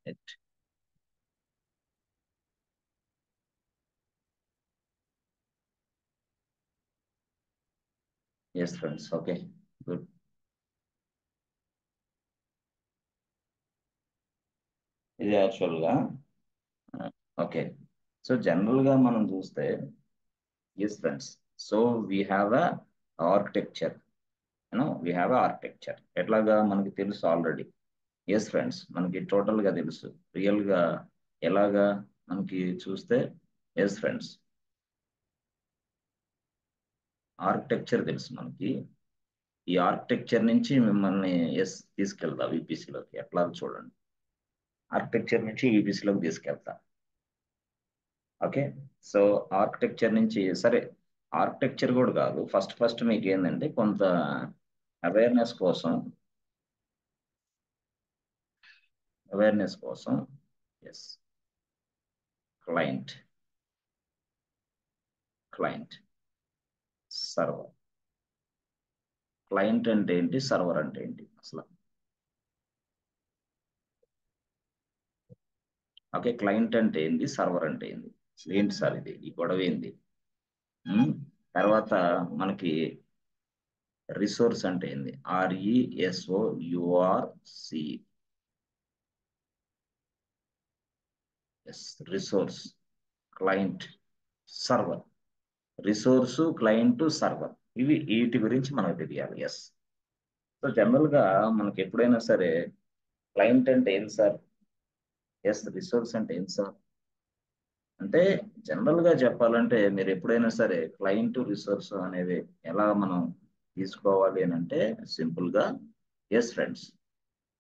It. Yes, friends. Okay. Good. ఇది యాక్చువల్గా okay. So జనరల్గా మనం చూస్తే yes friends. So we have a architecture. We have a architecture ఎట్లాగా మనకి తెలుసు ఆల్రెడీ. ఎస్ ఫ్రెండ్స్, మనకి టోటల్గా తెలుసు. రియల్గా ఎలాగా మనకి చూస్తే ఎస్ ఫ్రెండ్స్, ఆర్కిటెక్చర్ తెలుసు మనకి. ఈ ఆర్కిటెక్చర్ నుంచి మిమ్మల్ని ఎస్ తీసుకెళ్తా విపిసిలోకి. ఎట్లా చూడండి, ఆర్కిటెక్చర్ నుంచి విపిసిలోకి తీసుకెళ్తా. ఓకే. సో ఆర్కిటెక్చర్ నుంచి సరే, ఆర్కిటెక్చర్ కూడా కాదు, ఫస్ట్ ఫస్ట్ మీకు ఏంటంటే కొంత అవేర్నెస్ కోసం, yes client, client server. Client అంటే ఏంటి, సర్వర్ అంటే ఏంటి అసలు? ఓకే, క్లయింట్ అంటే ఏంటి, సర్వర్ అంటే ఏంటి, ఏంటి సార్ ఇది, ఈ గొడవ ఏంది? ఉమ్, తర్వాత మనకి రిసోర్స్ అంటే ఏంది, RESOURC. Yes, resource, client, server. Resource, client, server, ఇవి వీటి గురించి మనకు తెలియాలి. ఎస్. సో జనరల్ గా మనకి ఎప్పుడైనా సరే క్లయింట్ అంటే ఏంటి సార్, ఎస్ రిసోర్స్ అంటే ఏంటి సార్ అంటే, జనరల్ గా చెప్పాలంటే మీరు ఎప్పుడైనా సరే క్లయింట్ రిసోర్స్ అనేది ఎలా మనం తీసుకోవాలి అని అంటే సింపుల్ గా yes friends.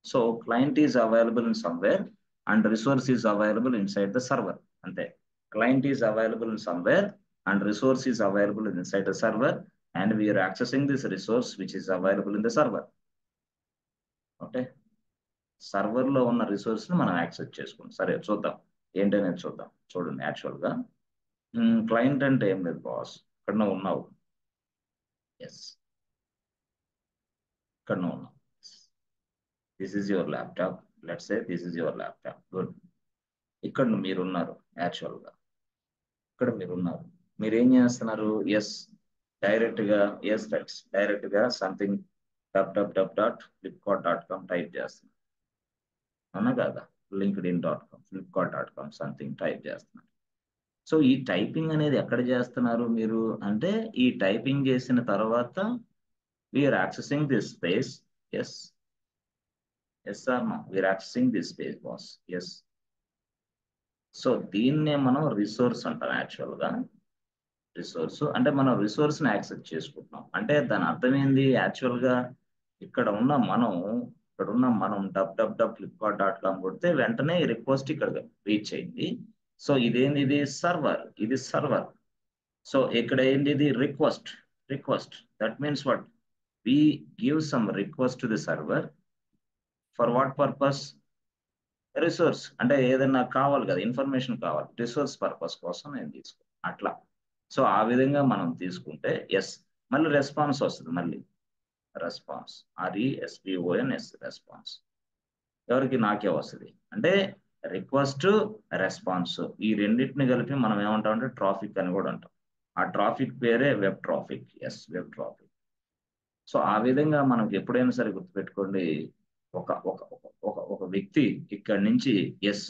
So client is available in somewhere and resource is available inside the server. అంతే. Client is available in somewhere and resource is available inside the server and we are accessing this resource which is available in the server. Okay. Server లో ఉన్న resource ని మనం access చేసుకుంటాం. సరే చూద్దాం ఏంటనేది చూద్దాం. చూడండి యాక్చువల్ గా క్లయింట్ అంటే ఏం లేదు బాస్, ఇక్కడ నువ్వు ఉన్నావు. ఎస్, ఇక్కడ నువ్వు ఉన్నావు. This is your laptop. Let's say this is your laptop. Good. ఇక్కడ మీరున్నారు యాక్చువల్ గా, ఇక్కడ మీరున్నారు. మీరు ఏం చేస్తున్నారు, ఎస్ డైరెక్ట్ గా, ఎస్ ఫ్రెండ్స్ డైరెక్ట్ గా సంథింగ్ www.flipkart.com టైప్ చేస్తున్నారు. అవునా కాదా? linkedin.com, flipkart.com సంథింగ్ టైప్ చేస్తున్నారు. సో ఈ టైపింగ్ అనేది ఎక్కడ చేస్తున్నారు మీరు అంటే, ఈ టైపింగ్ చేసిన తర్వాత we're accessing this space. Yes, yes or no, we're accessing this space boss. Yes. So దీన్నే మనం రిసోర్స్ అంటాం యాక్చువల్ గా. రిసోర్స్ అంటే మనం రిసోర్స్ ని యాక్సెస్ చేసుకుంటున్నాం అంటే దాని అర్థం ఏంది యాక్చువల్ గా, ఇక్కడ ఉన్న మనం www.flipkart.com కొడితే వెంటనే రిక్వెస్ట్ ఇక్కడ రీచ్ అయింది. సో ఇదేంది, ఇది సర్వర్, ఇది సర్వర్. సో ఇక్కడ ఏంది, ఇది request. Request that means what, we give some request to the server for what purpose, resource అంటే ఏదైనా కావాలి కదా, ఇన్ఫర్మేషన్ కావాలి, రిసోర్స్ పర్పస్ కోసం నేను తీసుకున్నాను అట్లా. సో ఆ విధంగా మనం తీసుకుంటే ఎస్, మళ్ళీ రెస్పాన్స్ వస్తుంది. మళ్ళీ రెస్పాన్స్, RESPONS, రెస్పాన్స్ ఎవరికి, నాకే వస్తుంది. అంటే రిక్వెస్ట్, రెస్పాన్స్, ఈ రెండింటిని కలిపి మనం ఏమంటాం అంటే ట్రాఫిక్ అని కూడా అంటాం. ఆ ట్రాఫిక్ పేరే web traffic. Yes, web traffic. So ఆ విధంగా మనకి ఎప్పుడైనా సరే గుర్తుపెట్టుకోండి, ఒక ఒక ఒక ఒక ఒక వ్యక్తి ఇక్కడి నుంచి ఎస్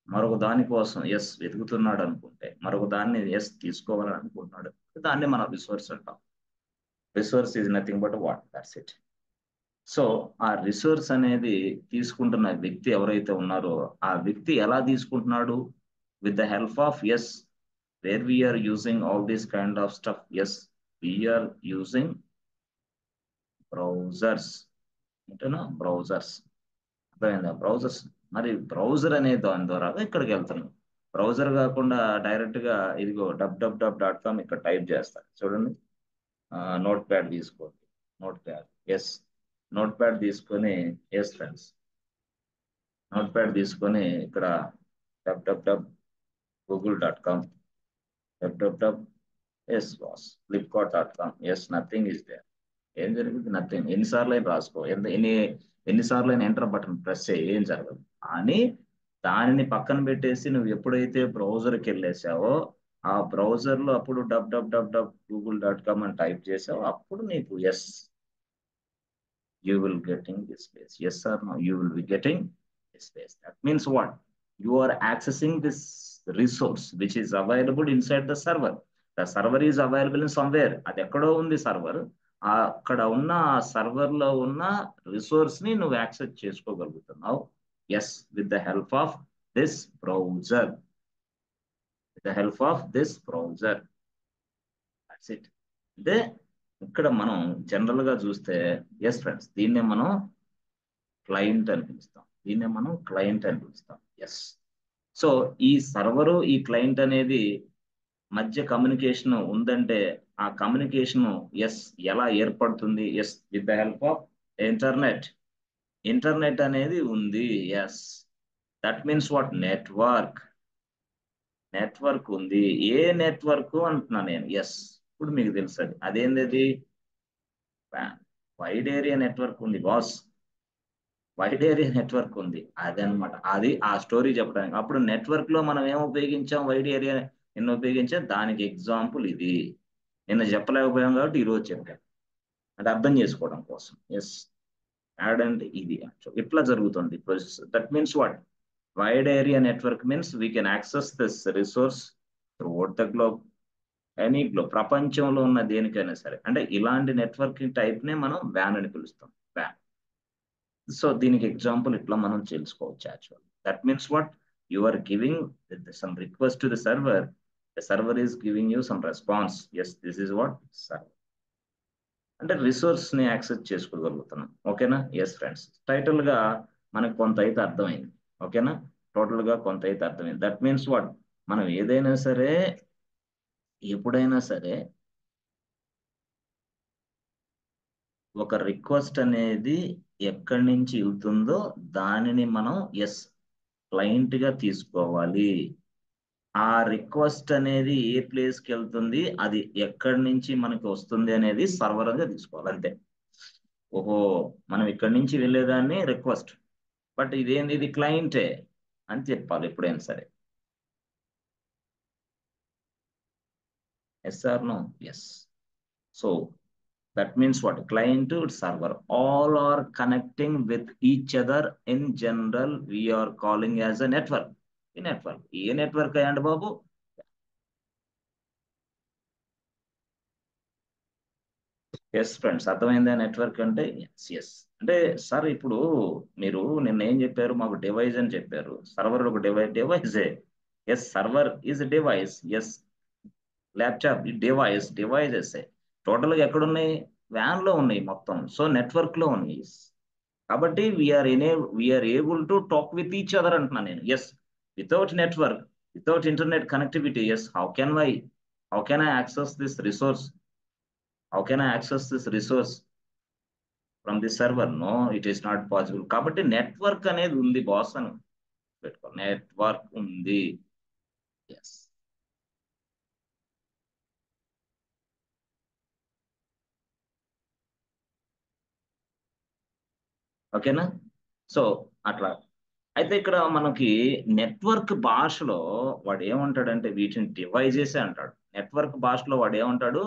మరొక దాని కోసం ఎస్ వెతుకుతున్నాడు అనుకుంటే, మరొక దాన్ని ఎస్ తీసుకోవాలని అనుకుంటున్నాడు, దాన్ని మనం రిసోర్స్ అంటాం. Resource is nothing but what, that's it. So ఆ రిసోర్స్ అనేది తీసుకుంటున్న వ్యక్తి ఎవరైతే ఉన్నారో, ఆ వ్యక్తి ఎలా తీసుకుంటున్నాడు, with the help of yes, where we're using all these kind of stuff. Yes, we're using browsers. ఏంటన్నా బ్రౌజర్స్, అర్థమైందా? బ్రౌజర్స్. మరి బ్రౌజర్ అనే దాని ద్వారా ఇక్కడికి వెళ్తున్నాం. బ్రౌజర్ కాకుండా డైరెక్ట్ గా ఇదిగో www.com ఇక్కడ టైప్ చేస్తాను చూడండి. నోట్ ప్యాడ్ తీసుకోండి, note pad. Yes, note pad తీసుకొని, ఎస్ ఫ్రెండ్స్ నోట్ ప్యాడ్ తీసుకొని ఇక్కడ www.google.com, www, yes boss, flipkart.com. Yes, nothing is there. ఏం జరిగింది, నథింగ్. ఎన్నిసార్లు అయినా రాసుకో, ఎన్నిసార్లు అయినా ఎంటర్ బటన్ ప్రెస్ చేయి, ఏం జరగదు. కానీ దానిని పక్కన పెట్టేసి నువ్వు ఎప్పుడైతే బ్రౌజర్కి వెళ్ళేసావో ఆ బ్రౌజర్లో అప్పుడు www.google.com అని టైప్ చేసావో అప్పుడు నీకు yes you will getting this space. Yes or no? You will be getting this space. That means what? You are accessing this resource which is available inside the server. The server is available in somewhere. అది ఎక్కడో ఉంది server. అక్కడ ఉన్న server లో ఉన్న resource ని నువ్వు access చేసుకోగలుగుతున్నావు. Yes with the help of this browser. With the help of this browser. That's it. అంటే ఇక్కడ మనం జనరల్ గా చూస్తే ఎస్ ఫ్రెండ్స్ దీన్నే మనం క్లయింట్ అని పిలుస్తాం. దీన్నే మనం క్లయింట్ అని పిలుస్తాం. ఎస్. సో ఈ సర్వరు ఈ క్లయింట్ అనేది మధ్య కమ్యూనికేషన్ ఉందంటే ఆ కమ్యూనికేషన్ ఎస్ ఎలా ఏర్పడుతుంది? Yes with the help of internet. Internet అనేది ఉంది. Yes. That means what? Network. Network ఉంది. ఏ నెట్వర్క్ అంటున్నా నేను? ఎస్. ఇప్పుడు మీకు తెలుసు అది. అదేంది? వైడ్ ఏరియా నెట్వర్క్ ఉంది బాస్. వైడ్ ఏరియా నెట్వర్క్ ఉంది. అదనమాట. అది ఆ స్టోరీ చెప్పడానికి. అప్పుడు నెట్వర్క్ లో మనం ఏం ఉపయోగించాం? వైడ్ ఏరియా నిన్న ఉపయోగించాం. దానికి ఎగ్జాంపుల్ ఇది. నిన్న చెప్పలేకపోయాం కాబట్టి ఈరోజు చెప్పాను. అది అర్థం చేసుకోవడం కోసం. ఎస్. యాడ్ అంటే ఇది ఇట్లా జరుగుతుంది process. That means what? Wide area network means we can access this resource throughout the globe. Any globe. ప్రపంచంలో ఉన్న దేనికైనా సరే. అంటే ఇలాంటి నెట్వర్కింగ్ టైప్ నే మనం వ్యాన్ అని పిలుస్తాం. వ్యాన్. సో దీనికి ఎగ్జాంపుల్ ఇట్లా మనం తెలుసుకోవచ్చు actual. That means what? You are giving some request to the server. The server is giving you some response. Yes this is what? Server. అంటే రిసోర్స్ ని యాక్సెస్ చేసుకోగలుగుతున్నాం. ఓకేనా? Yes friends. టైటిల్ గా మనకు కొంత అయితే అర్థమైంది. ఓకేనా? టోటల్ గా కొంత అయితే అర్థమైంది. That means what? మనం ఏదైనా సరే ఎప్పుడైనా సరే ఒక రిక్వెస్ట్ అనేది ఎక్కడి నుంచి వెళ్తుందో దానిని మనం ఎస్ క్లయింట్ గా తీసుకోవాలి. ఆ రిక్వెస్ట్ అనేది ఏ ప్లేస్ కి వెళ్తుంది, అది ఎక్కడి నుంచి మనకి వస్తుంది అనేది సర్వర్ గా తీసుకోవాలి. అంతే. ఓహో మనం ఇక్కడి నుంచి వెళ్ళేదాన్ని రిక్వెస్ట్, బట్ ఇదేంది? ఇది క్లయింటే అని చెప్పాలి ఎప్పుడైనా సరే. Yes or no? Yes. So that means what? Client to server all are connecting with each other. In general we are calling as a network. ఈ నెట్వర్క్ ఏ నెట్వర్క్ అయ్యండి బాబు? Yes friends. అర్థమైందా నెట్వర్క్ అంటే? ఎస్. ఎస్. అంటే sir ఇప్పుడు మీరు నిన్న ఏం చెప్పారు? మాకు డివైస్ అని చెప్పారు. సర్వర్ ఒక డివైజే. Yes server is device. Yes laptop devices total గా ఎక్కడున్నాయి? వ్యాన్ లో ఉన్నాయి మొత్తం. సో నెట్వర్క్ లో ఉన్నాయి. కాబట్టి we're able to talk with each other అంటున్నా నేను. Yes without network, without internet connectivity, yes how can I access this resource? How can I access this resource from the server? No, it is not possible. కాబట్టి network అనేది ఉంది boss అని పెట్టుకో. Network ఉంది. Yes. ఓకేనా? So అట్లా అయితే ఇక్కడ మనకి నెట్వర్క్ భాషలో వాడు ఏమంటాడంటే వీటిని డివైజెస్ అంటాడు. నెట్వర్క్ భాషలో వాడు ఏమంటాడు?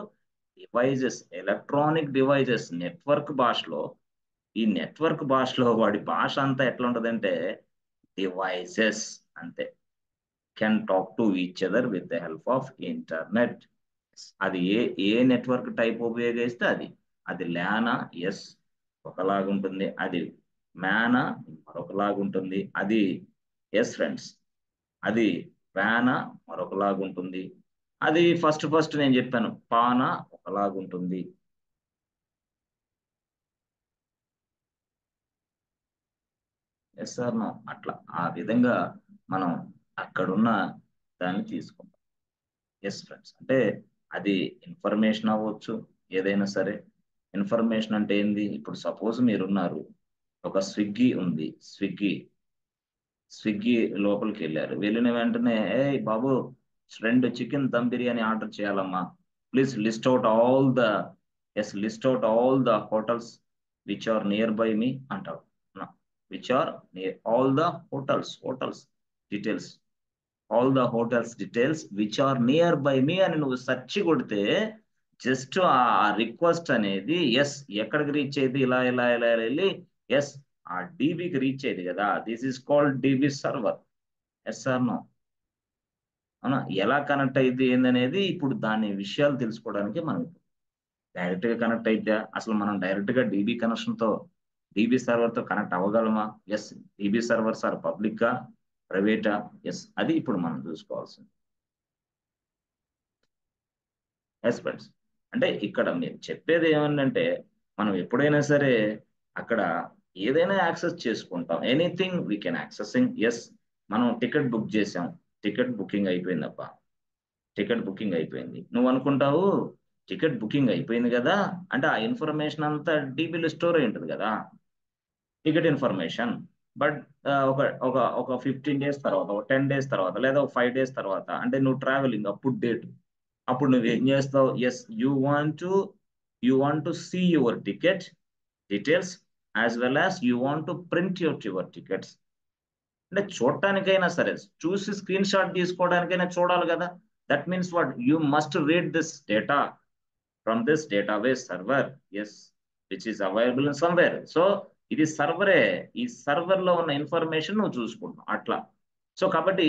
Devices, electronic devices. నెట్వర్క్ భాషలో, ఈ నెట్వర్క్ భాషలో వాడి భాష అంతా ఎట్లా ఉంటదంటే డివైజెస్ అంతే. Can talk to each other with the help of internet. అది ఏ నెట్వర్క్ టైప్ ఉపయోగిస్తే అది. అది ల్యానా? ఎస్ ఒకలాగుంటుంది. అది మ్యానా? మరొకలాగుంటుంది. అది ఎస్ ఫ్రెండ్స్. అది వ్యానా? మరొకలాగుంటుంది. అది ఫస్ట్ నేను చెప్పాను పానా ఒకలాగుంటుంది. Yes sir no? అట్లా ఆ విధంగా మనం అక్కడున్న దాన్ని తీసుకుంటాం. Yes friends. అంటే అది ఇన్ఫర్మేషన్ అవ్వచ్చు, ఏదైనా సరే. ఇన్ఫర్మేషన్ అంటే ఏంది? ఇప్పుడు సపోజ్ మీరున్నారు, ఒక స్విగ్గీ ఉంది. స్విగ్గీ లోపలికి వెళ్ళారు. వెళ్ళిన వెంటనే ఏ బాబు 2 చికెన్ దమ్ బిర్యానీ ఆర్డర్ చేయాలమ్మా, please list out all the hotels which are near by me అంటారు. Which are near all the hotels. Details, all the hotels details which are near by me అని నువ్వు సెర్చ్ కొడితే జస్ట్ ఆ request అనేది yes ఎక్కడికి reach అయ్యేది, ఇలా ఇలా ఇలా ఇలా వెళ్ళి ఎస్ ఆ డీబీకి రీచ్ అయ్యేది కదా. This is called DB server. Yes or no? అవునా? ఎలా కనెక్ట్ అయ్యింది ఏందనేది ఇప్పుడు దాని విషయాలు తెలుసుకోవడానికి మనం డైరెక్ట్ గా కనెక్ట్ అయితే అసలు మనం డైరెక్ట్ గా డీబీ కనెక్షన్ తో డీబీ సర్వర్ తో కనెక్ట్ అవ్వగలమా? ఎస్. డీబీ సర్వర్స్ ఆర్ పబ్లికా, ప్రైవేటా? ఎస్. అది ఇప్పుడు మనం చూసుకోవాల్సింది. Yes friends. అంటే ఇక్కడ మీరు చెప్పేది ఏమనంటే మనం ఎప్పుడైనా సరే అక్కడ ఏదైనా యాక్సెస్ చేసుకుంటాం. Anything we can accessing. Yes, మనం టికెట్ బుక్ చేసాం, టికెట్ బుకింగ్ అయిపోయిందప్ప, టికెట్ బుకింగ్ అయిపోయింది. నువ్వు అనుకుంటావు టికెట్ బుకింగ్ అయిపోయింది కదా అంటే ఆ ఇన్ఫర్మేషన్ అంతా డీబీలో స్టోర్ అయి ఉంటుంది కదా, టికెట్ ఇన్ఫర్మేషన్. బట్ ఒక ఒక ఒక 15 డేస్ తర్వాత, ఒక 10 డేస్ తర్వాత, లేదా ఒక 5 డేస్ తర్వాత, అంటే నువ్వు ట్రావెలింగ్ అప్పుడు డేట్, అప్పుడు నువ్వు ఏం చేస్తావు? Yes, you want to see your ticket details as well as you want to print your tickets. అంటే చూడటానికైనా సరే, చూసి స్క్రీన్ షాట్ తీసుకోవడానికైనా చూడాలి కదా. That means what? You must read this data from this database server. Yes, which is available in somewhere. So ఇది సర్వరే, ఈ సర్వర్ లో ఉన్న ఇన్ఫర్మేషన్ నువ్వు చూసుకుంటావు అట్లా. సో కాబట్టి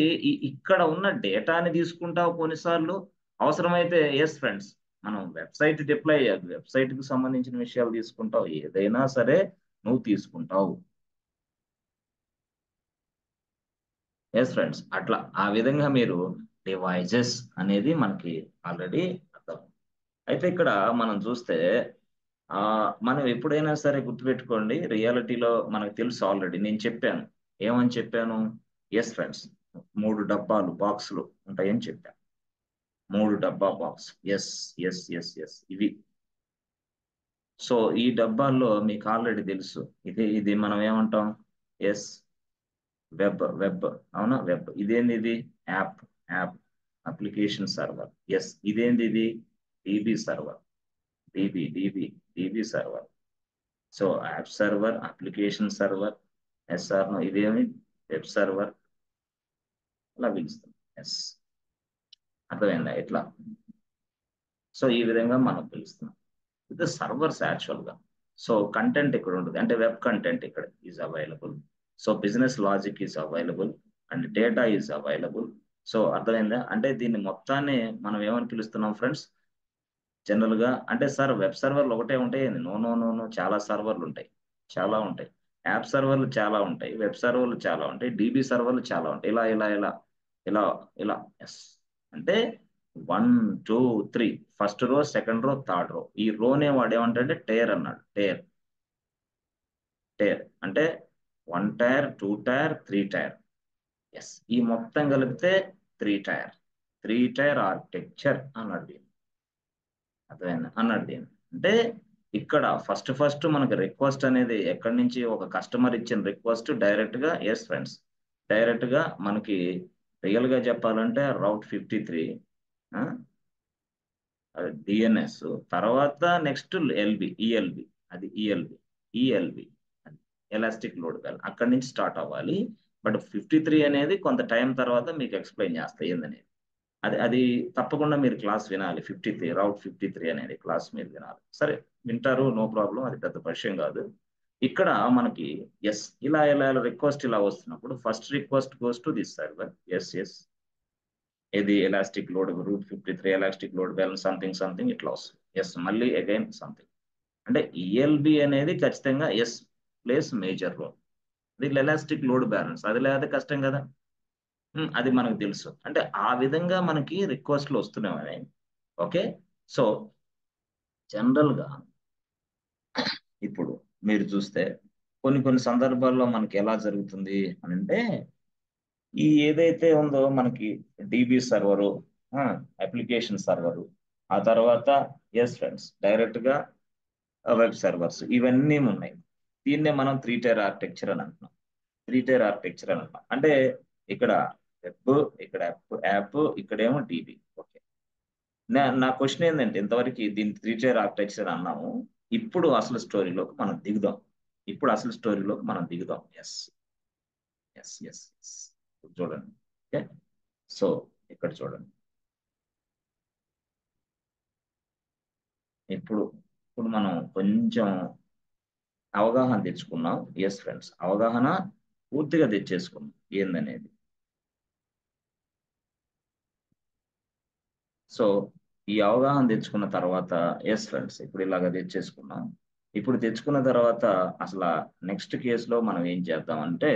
ఇక్కడ ఉన్న డేటాని తీసుకుంటావు కొన్నిసార్లు, అవసరమైతే ఎస్ ఫ్రెండ్స్ మనం వెబ్సైట్ డిప్లై అయ్యాలి, వెబ్సైట్ కి సంబంధించిన విషయాలు తీసుకుంటావు, ఏదైనా సరే నువ్వు తీసుకుంటావు. ఎస్ ఫ్రెండ్స్, అట్లా ఆ విధంగా మీరు డివైజెస్ అనేది మనకి ఆల్రెడీ అర్థం. అయితే ఇక్కడ మనం చూస్తే ఆ మనం ఎప్పుడైనా సరే గుర్తుపెట్టుకోండి, రియాలిటీలో మనకు తెలుసు ఆల్రెడీ, నేను చెప్పాను. ఏమని చెప్పాను? ఎస్ ఫ్రెండ్స్, 3 డబ్బాలు బాక్సులు ఉంటాయని చెప్పాను. 3 డబ్బా box. Yes yes yes yes ఇవి. సో ఈ డబ్బాల్లో మీకు ఆల్రెడీ తెలుసు, ఇది మనం ఏమంటాం? Yes, web. అవునా? వెబ్. ఇదేంది? ఇది app, app application server. Yes, ఇదేంది? ఇది DB server, DB server. So app server, application server. Yes sir ఇదేమి? Web server. అలా పిలుస్తాం. ఎస్, అర్థమైందా ఎట్లా? సో ఈ విధంగా మనం పిలుస్తున్నాం. ఇది సర్వర్స్ యాక్చువల్ గా. సో కంటెంట్ ఇక్కడ ఉంటుంది, అంటే వెబ్ కంటెంట్ ఇక్కడ is available. So business logic is available and data is available. So అర్థమైందా? అంటే దీన్ని మొత్తాన్ని మనం ఏమని పిలుస్తున్నాం ఫ్రెండ్స్? జనరల్ గా అంటే సార్ వెబ్ సర్వర్లు ఒకటే ఉంటాయి? నో నో నో నో, చాలా సర్వర్లు ఉంటాయి, చాలా ఉంటాయి. యాప్ సర్వర్లు చాలా ఉంటాయి, వెబ్ సర్వర్లు చాలా ఉంటాయి, డిబి సర్వర్లు చాలా ఉంటాయి. ఇలా ఇలా ఇలా ఇలా ఇలా. ఎస్, అంటే 1 2 3, first row, second row, third row. ఈ రోనే వాడు ఏమంటే టైర్ అన్నాడు. టైర్, టైర్ అంటే 1 టైర్, 2 టైర్, 3 టైర్. ఎస్, ఈ మొత్తం కలిపితే 3 టైర్, 3 టైర్ ఆర్కిటెక్చర్ అన్నాడు దీన్ని. అర్థమైంది అన్నాడు దీన్ని. అంటే ఇక్కడ ఫస్ట్ మనకి రిక్వెస్ట్ అనేది ఎక్కడి నుంచి, ఒక కస్టమర్ ఇచ్చిన రిక్వెస్ట్ డైరెక్ట్ గా, ఎస్ ఫ్రెండ్స్, డైరెక్ట్ గా మనకి రియల్ గా చెప్పాలంటే రౌట్ 53, డిఎన్ఎస్, తర్వాత నెక్స్ట్ ఈఎల్బి, అది ఈఎల్బి ఎలాస్టిక్ లోడ్ బ్యాలెన్స్ అక్కడి నుంచి స్టార్ట్ అవ్వాలి. బట్ 53 అనేది కొంత టైం తర్వాత మీకు ఎక్స్ప్లెయిన్ చేస్తాయి ఏందనేది. అది తప్పకుండా మీరు క్లాస్ వినాలి. 53 రౌట్ 53 అనేది క్లాస్ మీరు వినాలి. సరే, వింటారు, నో ప్రాబ్లం, అది పెద్ద విషయం కాదు. ఇక్కడ మనకి ఎస్ ఇలా ఇలా రిక్వెస్ట్ ఇలా వస్తున్నప్పుడు first request goes to this server. Yes yes, ఇది elastic load route 53 elastic load balance something ఇట్లా వస్తుంది. ఎస్, మళ్ళీ అగైన్ సంథింగ్. అంటే ఈఎల్బి అనేది ఖచ్చితంగా ఎస్ ప్లేస్ మేజర్ రోల్. దీంట్లో ఎలాస్టిక్ లోడ్ బ్యాలెన్స్ అది లేదా కష్టం కదా. అది మనకు తెలుసు. అంటే ఆ విధంగా మనకి రిక్వెస్ట్లు వస్తున్నాయి. ఓకే. సో జనరల్ గా ఇప్పుడు మీరు చూస్తే కొన్ని సందర్భాల్లో మనకి ఎలా జరుగుతుంది అని అంటే, ఈ ఏదైతే ఉందో మనకి డిబి సర్వరు, అప్లికేషన్ సర్వరు, ఆ తర్వాత ఎస్ ఫ్రెండ్స్ డైరెక్ట్ గా వెబ్ సర్వర్స్, ఇవన్నీ ఉన్నాయి. దీన్నే మనం 3 టైర్ ఆర్కిటెక్చర్ అని అంటున్నాం. 3 టైర్ ఆర్కిటెక్చర్ అని అంటున్నాం. అంటే ఇక్కడ వెబ్, ఇక్కడ యాప్, ఇక్కడేమో డిబి. ఓకే. నా క్వశ్చన్ ఏంటంటే, ఇంతవరకు దీన్ని 3 టైర్ ఆర్కిటెక్చర్ అన్నాము. ఇప్పుడు అసలు స్టోరీలోకి మనం దిగుదాం. Yes yes yes yes. చూడండి. ఓకే, సో ఇక్కడ చూడండి. ఇప్పుడు ఇప్పుడు మనం కొంచెం అవగాహన తెచ్చుకున్నాం. ఎస్ ఫ్రెండ్స్, అవగాహన పూర్తిగా తెచ్చేసుకున్నాం ఏందనేది. సో ఈ అవగాహన తెచ్చుకున్న తర్వాత ఎస్ ఫ్రెండ్స్, ఇప్పుడు ఇలాగ తెచ్చేసుకున్నాం. ఇప్పుడు తెచ్చుకున్న తర్వాత అసలు నెక్స్ట్ కేసులో మనం ఏం చేద్దామంటే,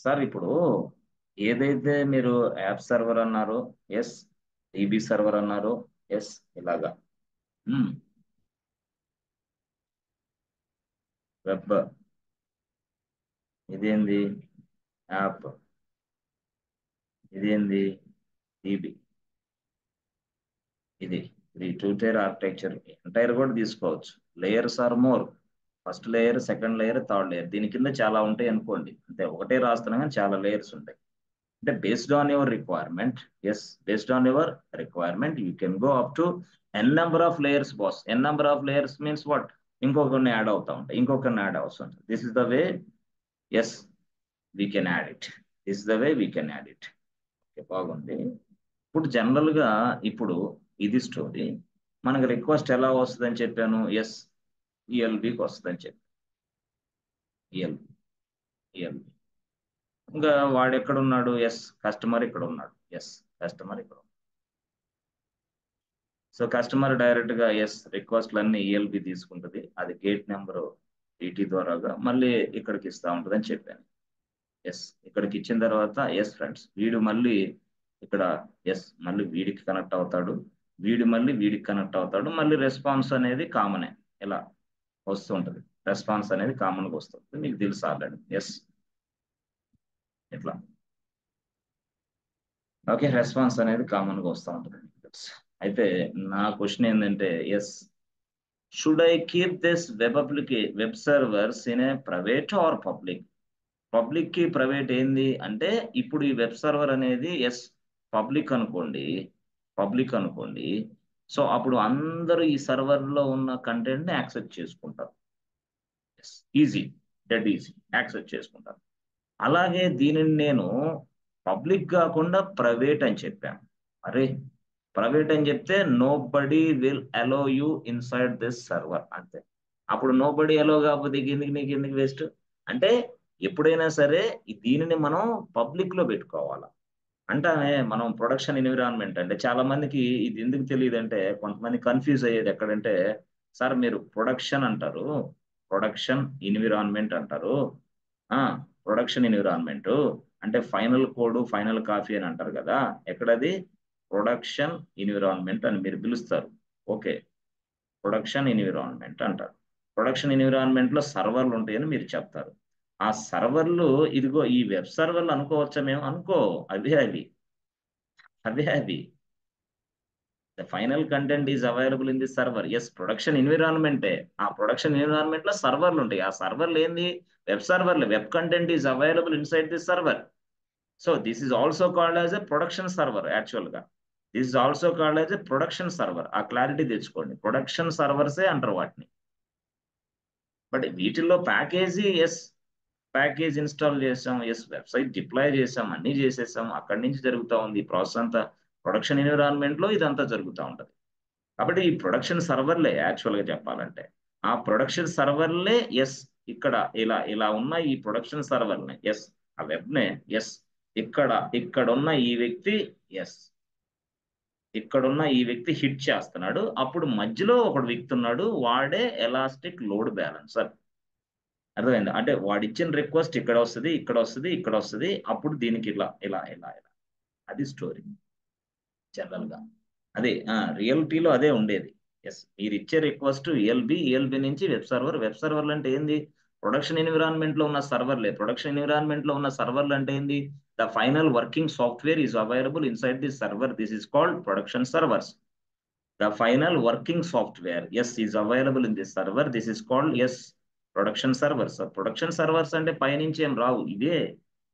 సార్ ఇప్పుడు ఏదైతే మీరు యాప్ సర్వర్ అన్నారో, ఎస్, ఈబీ సర్వర్ అన్నారో, ఎస్, ఇలాగా వెబ్, ఇదేంది యాప్, ఇదేంది ఈబీ, ఇది ఇది టూ టైర్ ఆర్కిటెక్చర్. ఎంటైర్ కూడా తీసుకోవచ్చు. Layers or more. First layer, second layer, third layer, దీని కింద చాలా ఉంటాయి అనుకోండి. అంటే ఒకటే రాస్తున్నా కానీ చాలా లేయర్స్ ఉంటాయి. అంటే based on your requirement, yes, based on your requirement you can go up to N number of layers boss. N number of layers means what? ఇంకొకరిని యాడ్ అవుతా ఉంటాయి, ఇంకొకరిని యాడ్ అవసరం. This is the way, yes, we can add it. This is the way we can add it. Okay, బాగుంది. ఇప్పుడు general గా ఇప్పుడు ఇది స్టోరీ. మనకి రిక్వెస్ట్ ఎలా వస్తుందని చెప్పాను? ఎస్, ఈఎల్బికి వస్తుందని చెప్పాను. ELB, ELB. ఇంకా వాడు ఎక్కడ ఉన్నాడు? ఎస్, కస్టమర్ ఇక్కడ ఉన్నాడు. ఎస్, కస్టమర్ ఇక్కడ ఉన్నాడు. సో కస్టమర్ డైరెక్ట్ గా ఎస్ రిక్వెస్ట్లన్నీ ఈఎల్బి తీసుకుంటుంది. అది గేట్ నెంబర్ టీటీ ద్వారాగా మళ్ళీ ఇక్కడికి ఇస్తా ఉంటుంది అని చెప్పాను. ఎస్, ఇక్కడికి ఇచ్చిన తర్వాత ఎస్ ఫ్రెండ్స్, వీడు మళ్ళీ ఇక్కడ ఎస్ మళ్ళీ వీడికి కనెక్ట్ అవుతాడు, వీడు మళ్ళీ వీడికి కనెక్ట్ అవుతాడు. మళ్ళీ రెస్పాన్స్ అనేది కామనే ఇలా వస్తుంటది. రెస్పాన్స్ అనేది కామన్ గా వస్తుంది, మీకు తెలుసు ఆల్రెడీ. ఎస్, ఇట్లా. ఓకే, రెస్పాన్స్ అనేది కామన్ గా వస్తూ ఉంటుంది. అయితే నా క్వశ్చన్ ఏంటంటే, yes, should I keep this web servers in a private or public? Public కి ప్రైవేట్ ఏంది అంటే, ఇప్పుడు ఈ వెబ్ సర్వర్ అనేది ఎస్ పబ్లిక్ అనుకోండి, పబ్లిక్ అనుకోండి. సో అప్పుడు అందరూ ఈ సర్వర్ లో ఉన్న కంటెంట్ ని యాక్సెస్ చేసుకుంటారు. ఈజీ, డెడ్ ఈజీ యాక్సెస్ చేసుకుంటారు. అలాగే దీనిని నేను పబ్లిక్ కాకుండా ప్రైవేట్ అని చెప్పాను. అరే, ప్రైవేట్ అని చెప్తే nobody will allow you inside this server అంతే. అప్పుడు నో బడీ అలో కాకపోతే కిందికి నీకు ఎందుకు వేస్ట్? అంటే ఎప్పుడైనా సరే దీనిని మనం పబ్లిక్ లో పెట్టుకోవాలి. అంటే మనం ప్రొడక్షన్ ఎన్విరాన్మెంట్ అంటే చాలా మందికి ఇది ఎందుకు తెలియదు అంటే, కొంతమంది కన్ఫ్యూజ్ అయ్యేది ఎక్కడంటే, సార్ మీరు ప్రొడక్షన్ అంటారు, ప్రొడక్షన్ ఎన్విరాన్మెంట్ అంటారు. ఆ ప్రొడక్షన్ ఎన్విరాన్మెంట్ అంటే ఫైనల్ కోడ్, ఫైనల్ కాపీ అని అంటారు కదా, ఎక్కడది? ప్రొడక్షన్ ఎన్విరాన్మెంట్ అని మీరు పిలుస్తారు. ఓకే, ప్రొడక్షన్ ఎన్విరాన్మెంట్ అంటారు. ప్రొడక్షన్ ఎన్విరాన్మెంట్ లో సర్వర్లు ఉంటాయని మీరు చెప్తారు. ఆ సర్వర్లు ఇదిగో ఈ వెబ్ సర్వర్లు అనుకోవచ్చా మేము? అనుకో, అవే అవి, అవే అవి. The final content is available in the server. Yes, production ఎన్విరాన్మెంటే. ఆ ప్రొడక్షన్ ఎన్విరాన్మెంట్ లో సర్వర్లు ఉంటాయి. ఆ సర్వర్లు ఏంది? వెబ్ సర్వర్లు. Web content is available inside the server. So this is also called as a production server. Actual గా this is also called as a production server. ఆ క్లారిటీ తెచ్చుకోండి, ప్రొడక్షన్ సర్వర్సే అంటారు వాటిని. బట్ వీటిల్లో ప్యాకేజీ, ఎస్, ప్యాకేజ్ ఇన్స్టాల్ చేసాం, yes, website deploy చేసాం, అన్ని చేసేసాం, అక్కడి నుంచి జరుగుతూ ఉంది ఈ ప్రాసెస్ అంతా. ప్రొడక్షన్ ఎన్విరాన్మెంట్ లో ఇదంతా జరుగుతూ ఉంటది. కాబట్టి ఈ ప్రొడక్షన్ సర్వర్లే యాక్చువల్ గా చెప్పాలంటే, ఆ ప్రొడక్షన్ సర్వర్లే ఎస్, ఇక్కడ ఇలా ఇలా ఉన్న ఈ ప్రొడక్షన్ సర్వర్ని, ఎస్, ఆ వెబ్ నే, ఎస్, ఇక్కడ ఇక్కడ ఉన్న ఈ వ్యక్తి, ఎస్, ఇక్కడున్న ఈ వ్యక్తి హిట్ చేస్తున్నాడు. అప్పుడు మధ్యలో ఒక వ్యక్తి ఉన్నాడు, వాడే ఎలాస్టిక్ లోడ్ బ్యాలెన్సర్. అర్థమైంది? అంటే వాడు ఇచ్చిన రిక్వెస్ట్ ఇక్కడ వస్తుంది, ఇక్కడ వస్తుంది, ఇక్కడ వస్తుంది, అప్పుడు దీనికి ఇలా ఇలా ఇలా ఇలా. అది స్టోరీ జనరల్ గా. అదే రియాలిటీలో అదే ఉండేది. ఎస్, మీరు ఇచ్చే రిక్వెస్ట్ ఈఎల్బి, ఈఎల్బి నుంచి వెబ్ సర్వర్. వెబ్ సర్వర్లు అంటే ఏంది? ప్రొడక్షన్ ఎన్విరాన్మెంట్ లో ఉన్న సర్వర్లే. ప్రొడక్షన్ ఎన్విరాన్మెంట్ లో ఉన్న సర్వర్లు అంటే ఏంది? The final working software is available inside the server. This is called production servers. The final working software yes is available in this server. This is called yes production servers. Production servers అంటే పైనుంచి ఏం రావు, ఇదే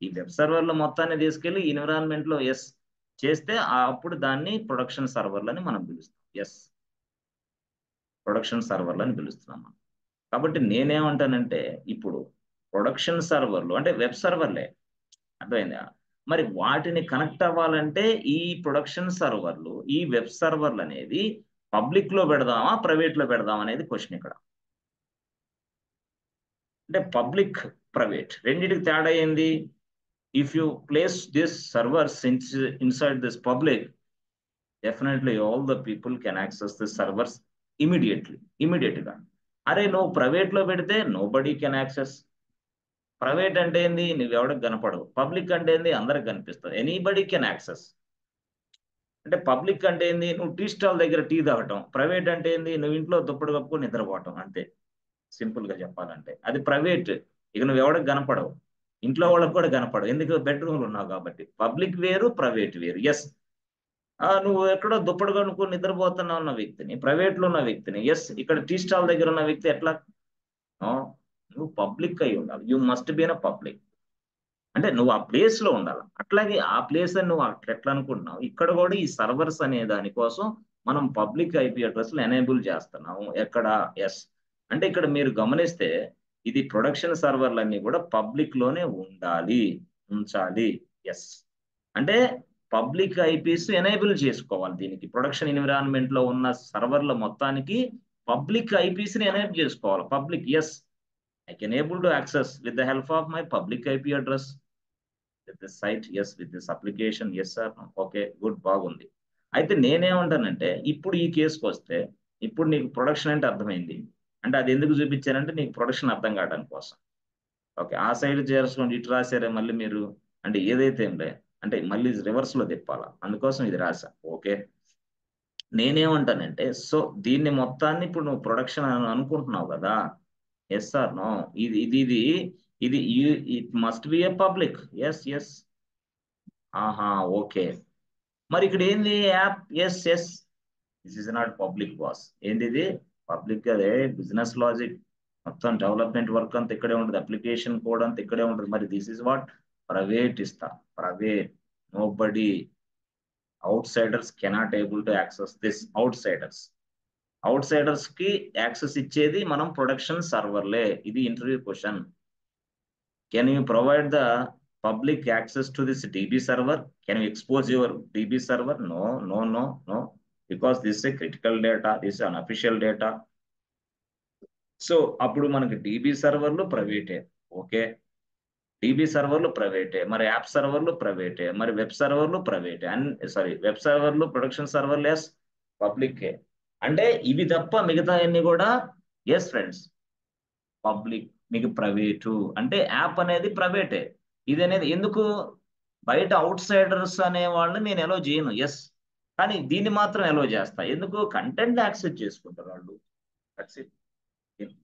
ఈ web సర్వర్లు మొత్తాన్ని తీసుకెళ్లి environment లో yes చేస్తే అప్పుడు దాన్ని ప్రొడక్షన్ సర్వర్లని మనం పిలుస్తాం. ఎస్, ప్రొడక్షన్ సర్వర్లని పిలుస్తున్నాం మనం. కాబట్టి నేనేమంటానంటే, ఇప్పుడు ప్రొడక్షన్ సర్వర్లు అంటే వెబ్ సర్వర్లే. అర్థమైందా? మరి వాటిని కనెక్ట్ అవ్వాలంటే ఈ ప్రొడక్షన్ సర్వర్లు, ఈ వెబ్ సర్వర్లు అనేది పబ్లిక్ లో పెడదామా, ప్రైవేట్ లో పెడదామా అనేది క్వశ్చన్ ఇక్కడ. అంటే పబ్లిక్, ప్రైవేట్ రెండింటికి తేడా ఏంది? If you place this servers inside this public, definitely all the people can access this servers immediate గా. అరే నువ్వు ప్రైవేట్ లో పెడితే nobody can access. Private అంటే ఏంది, నువ్వు ఎవరికి కనపడవు. పబ్లిక్ అంటే ఏంది, అందరికి కనిపిస్తుంది. Anybody can access. అంటే పబ్లిక్ అంటే ఏంది, నువ్వు టీ స్టాల్ దగ్గర టీ తాగటం. ప్రైవేట్ అంటే ఏంది, నువ్వు ఇంట్లో దుప్పటి కప్పుకొని నిద్రపోవటం. అంతే, సింపుల్ గా చెప్పాలంటే అది ప్రైవేట్. ఇక నువ్వు ఎవరికి కనపడవు, ఇంట్లో వాళ్ళకి కూడా కనపడవు, ఎందుకు బెడ్రూమ్లు ఉన్నావు కాబట్టి. పబ్లిక్ వేరు, ప్రైవేట్ వేరు. ఎస్, నువ్వు ఎక్కడో దుప్పటి కనుక్కొని నిద్రపోతున్నా ఉన్న వ్యక్తిని, ప్రైవేట్ లో ఉన్న వ్యక్తిని, ఎస్ ఇక్కడ టీ స్టాల్ దగ్గర ఉన్న వ్యక్తి ఎట్లా? నువ్వు పబ్లిక్ అయి ఉండాలి. You must be in public. అంటే నువ్వు ఆ ప్లేస్ లో ఉండాలి. అట్లాగే ఆ ప్లేస్ అని నువ్వు ఎట్లా అనుకుంటున్నావు, ఇక్కడ కూడా ఈ సర్వర్స్ అనే దానికోసం మనం పబ్లిక్ ఐపీ అడ్రస్లు ఎనేబుల్ చేస్తున్నాము. ఎక్కడ? ఎస్. అంటే ఇక్కడ మీరు గమనిస్తే ఇది ప్రొడక్షన్ సర్వర్లన్నీ కూడా పబ్లిక్ లోనే ఉంచాలి. ఎస్, అంటే పబ్లిక్ ఐపీస్ ఎనేబుల్ చేసుకోవాలి. దీనికి ప్రొడక్షన్ ఎన్విరాన్మెంట్ లో ఉన్న సర్వర్ల మొత్తానికి పబ్లిక్ ఐపీస్ ని ఎనేబుల్ చేసుకోవాలి. Public, yes, I can able to access with the help of my public IP address with this site, yes, with this application, yes sir, okay, good, బాగుంది. అయితే నేనేమంటానంటే ఇప్పుడు ఈ కేసుకు వస్తే, ఇప్పుడు నీకు ప్రొడక్షన్ అంటే అర్థమైంది. అంటే అది ఎందుకు చూపించారంటే నీకు ప్రొడక్షన్ అర్థం కావడానికి కోసం. ఓకే, ఆ సైడ్ చేర్చుకోండి, ఇటు రాశారే మళ్ళీ మీరు. అంటే ఏదైతే ఏంలే, అంటే మళ్ళీ రివర్స్ లో తిప్పాలా, అందుకోసం ఇది రాసా. ఓకే, నేనేమంటానంటే సో దీన్ని మొత్తాన్ని ఇప్పుడు నువ్వు ప్రొడక్షన్ అని అనుకుంటున్నావు కదా. Yes or no? ఇది it must be a public. Yes yes, ఆహా, ఓకే. మరి ఇక్కడ ఏంది app? Yes yes, this is not public boss. ఏంది ఇది? పబ్లిక్ అదే బిజినెస్ లాజిక్, మొత్తం డెవలప్మెంట్ వర్క్ అంతా ఇక్కడే ఉంటుంది, అప్లికేషన్ కోడ్ అంతా ఇక్కడే ఉంటుంది. మరి దిస్ ఇస్ వాట్ ప్రైవేట్ ఇస్తా. Private, no body, outsiders cannot able to access this. Outsiders కి యాక్సెస్ ఇచ్చేది మనం ప్రొడక్షన్ సర్వర్లే. ఇది interview question. Can you provide the public access to this DB server? Can you expose your DB server? No, because this is a critical data, this is unofficial data. So అప్పుడు మనకి DB సర్వర్లు ప్రైవేటే. Okay, DB సర్వర్లు ప్రైవేటే, మరి app సర్వర్లు ప్రైవేటే, మరి web సర్వర్లు ప్రైవేటే. Web సర్వర్లు, production సర్వర్లు ఎస్ పబ్లికే. అంటే ఇవి తప్ప మిగతా అన్ని కూడా ఎస్ ఫ్రెండ్స్ పబ్లిక్. మీకు ప్రైవేటు అంటే యాప్ అనేది ప్రైవేటే. ఇది అనేది ఎందుకు, బయట అవుట్ సైడర్స్ అనే వాళ్ళని నేను ఎలో చేయను. ఎస్, కానీ దీన్ని మాత్రం ఎలో చేస్తా. ఎందుకు? కంటెంట్ యాక్సెస్ చేసుకుంటారు వాళ్ళు. That's it.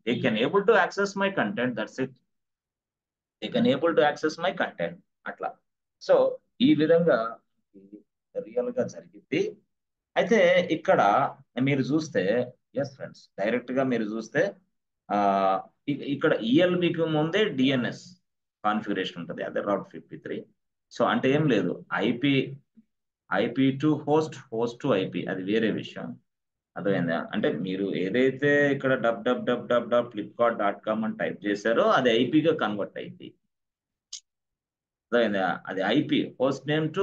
They can able to access my content. That's it. They can able to access my content. అట్లా. సో ఈ విధంగా రియల్ గా జరిగింది. అయితే ఇక్కడ మీరు చూస్తే ఎస్ ఫ్రెండ్స్, డైరెక్ట్ గా మీరు చూస్తే ఇక్కడ ఈఎల్బికి ముందే డిఎన్ఎస్ కాన్ఫిగరేషన్ ఉంటుంది, అదే రౌట్ 53. సో అంటే ఏం లేదు, IP to host to IP, అది వేరే విషయం. అర్థమైందా? అంటే మీరు ఏదైతే ఇక్కడ www.flipkart.com అని టైప్ చేశారో అది ఐపీగా కన్వర్ట్ అయింది. అర్థమైందా? అది IP, host name to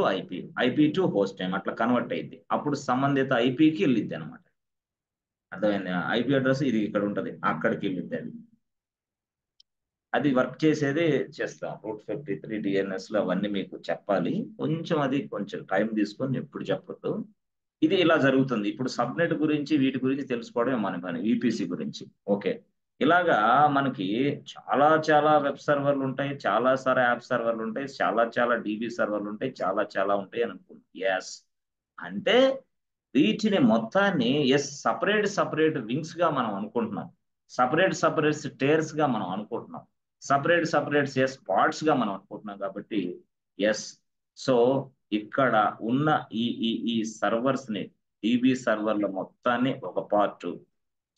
IP to host name, అట్లా కన్వర్ట్ అయింది. అప్పుడు సంబంధిత ఐపీకి వెళ్ళిద్ది అనమాట. అర్థమైందా? ఐపీ అడ్రస్ ఇది ఇక్కడ ఉంటుంది, అక్కడికి వెళ్ళిద్ది. అది వర్క్ చేసేది చేస్తాం. రూట్ 53 డిఎన్ఎస్ లో అవన్నీ మీకు చెప్పాలి. కొంచెం టైం తీసుకొని ఎప్పుడు చెప్పొద్దు. ఇది ఇలా జరుగుతుంది. ఇప్పుడు సబ్నెట్ గురించి, వీటి గురించి తెలుసుకోవడమే మన పని, విపిసి గురించి. ఓకే, ఇలాగా మనకి చాలా వెబ్ సర్వర్లు ఉంటాయి, చాలా యాప్ సర్వర్లు ఉంటాయి, చాలా డిబి సర్వర్లు ఉంటాయి, చాలా ఉంటాయి అని అనుకుంటున్నాం. ఎస్, అంటే వీటిని మొత్తాన్ని సపరేట్ వింగ్స్ గా మనం అనుకుంటున్నాం, సపరేట్ స్టేర్స్ గా మనం అనుకుంటున్నాం, సపరేట్ పార్ట్స్ గా మనం అనుకుంటున్నాం. కాబట్టి ఎస్, సో ఇక్కడ ఉన్న ఈ సర్వర్స్ ని, డిబి సర్వర్ల మొత్తాన్ని ఒక పార్ట్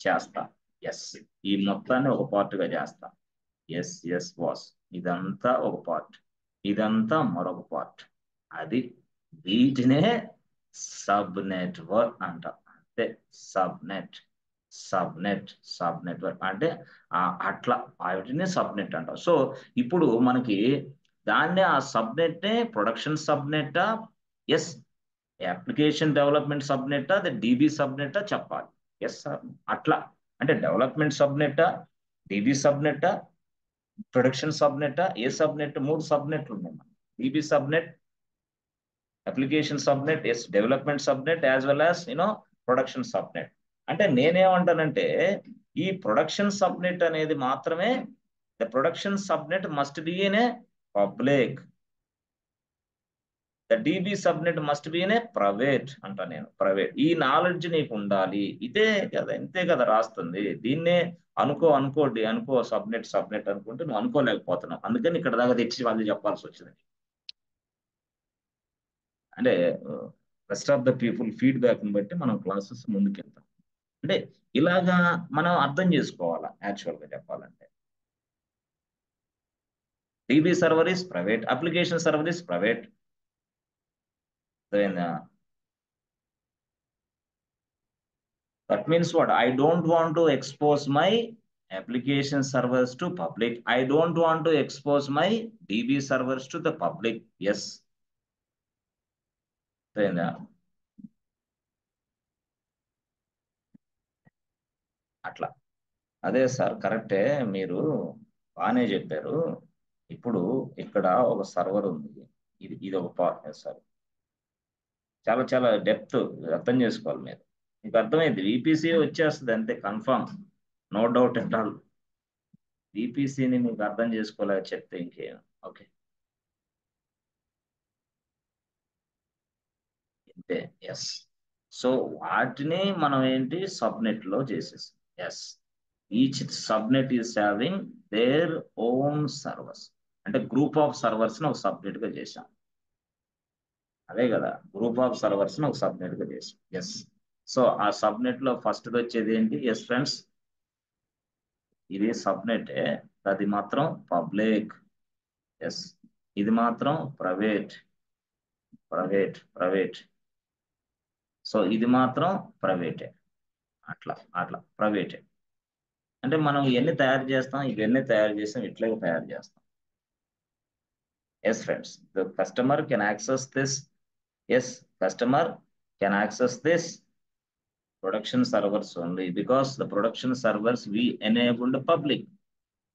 చేస్తా. ఎస్, ఈ మొత్తాన్ని ఒక పార్ట్ గా చేస్తా. ఎస్ బాస్, ఇదంతా ఒక పార్ట్, ఇదంతా మరొక పార్ట్. అది వీటినే సబ్ నెట్వర్క్ అంట. అంటే సబ్ నెట్వర్క్ అంటే అట్లా వాటిని సబ్నెట్ అంటాం. సో ఇప్పుడు మనకి దాన్నే ఆ సబ్నెట్ ప్రొడక్షన్ సబ్నెట్టా, ఎస్ అప్లికేషన్ డెవలప్మెంట్ సబ్నెట్టా, అది డీబీ సబ్నెట్టా చెప్పాలి. ఎస్ సార్ అట్లా అంటే డెవలప్మెంట్ సబ్నెట్టా, డీబీ సబ్నెట్టా, ప్రొడక్షన్ సబ్నెట్టా, ఏ సబ్నెట్, 3 సబ్నెట్లు ఉన్నాయి. DB subnet, application subnet, yes development subnet, as well as production subnet. అంటే నేనేమంటానంటే ఈ ప్రొడక్షన్ సబ్నెట్ అనేది మాత్రమే, the production subnet must be in a public, the DB subnet must be in a private అంటా నేను. Private, ఈ knowledge నీకు ఉండాలి. ఇదే కదా, ఇంతే కదా రాస్తుంది. దీన్నే అనుకో సబ్నెట్ సబ్నెట్ అనుకుంటే నువ్వు అనుకోలేకపోతున్నావు. అందుకని ఇక్కడ దాకా తెచ్చి వాళ్ళు చెప్పాల్సి వచ్చింది. అంటే రెస్ట్ ఆఫ్ ద పీపుల్ ఫీడ్బ్యాక్ని బట్టి మనం క్లాసెస్ ముందుకెళ్తాం. అంటే ఇలాగా మనం అర్థం చేసుకోవాలా యాక్చువల్గా చెప్పాలంటే. DB server is private, application server is private. Then that means what? I don't want to expose my application servers to public. I don't want to expose my DB servers to the public. Yes. Then అట్లా అదే sir కరెక్టే, మీరు బాగానే చెప్పారు. ఇప్పుడు ఇక్కడ ఒక server ఉంది, ఇది ఒక పార్ట్ సార్. చాలా చాలా డెప్త్ అర్థం చేసుకోవాలి మీరు. మీకు అర్థమైంది, VPC వచ్చేస్తుంది అంతే confirm, no doubt at all. VPCని మీకు అర్థం చేసుకోలేక చెప్తే ఇంకేం. ఓకే ఇంతే. ఎస్. సో వాటిని మనం ఏంటి సబ్నెట్ లో చేసేసాం. Yes, each subnet is having their own servers. అంటే గ్రూప్ ఆఫ్ సర్వర్స్ ని ఒక సబ్నెట్ గా చేశాం. అదే కదా, గ్రూప్ ఆఫ్ సర్వర్స్ ని ఒక సబ్నెట్ గా చేశాం. ఎస్. సో ఆ సబ్నెట్ లో ఫస్ట్ వచ్చేది ఏంటి? ఎస్ ఫ్రెండ్స్, ఇది సబ్నెట్, అది మాత్రం పబ్లిక్. ఎస్, ఇది మాత్రం ప్రైవేట్. ప్రైవేట్. సో ఇది మాత్రం ప్రైవేటే. అట్లా అట్లా ప్రైవేటే. అంటే మనం ఇవన్నీ తయారు చేస్తాం, ఇవన్నీ తయారు చేస్తాం, ఇట్లాగే తయారు చేస్తాం. Yes friends, the customer can access this. Yes, customer can access this production servers only because the production servers we enabled public.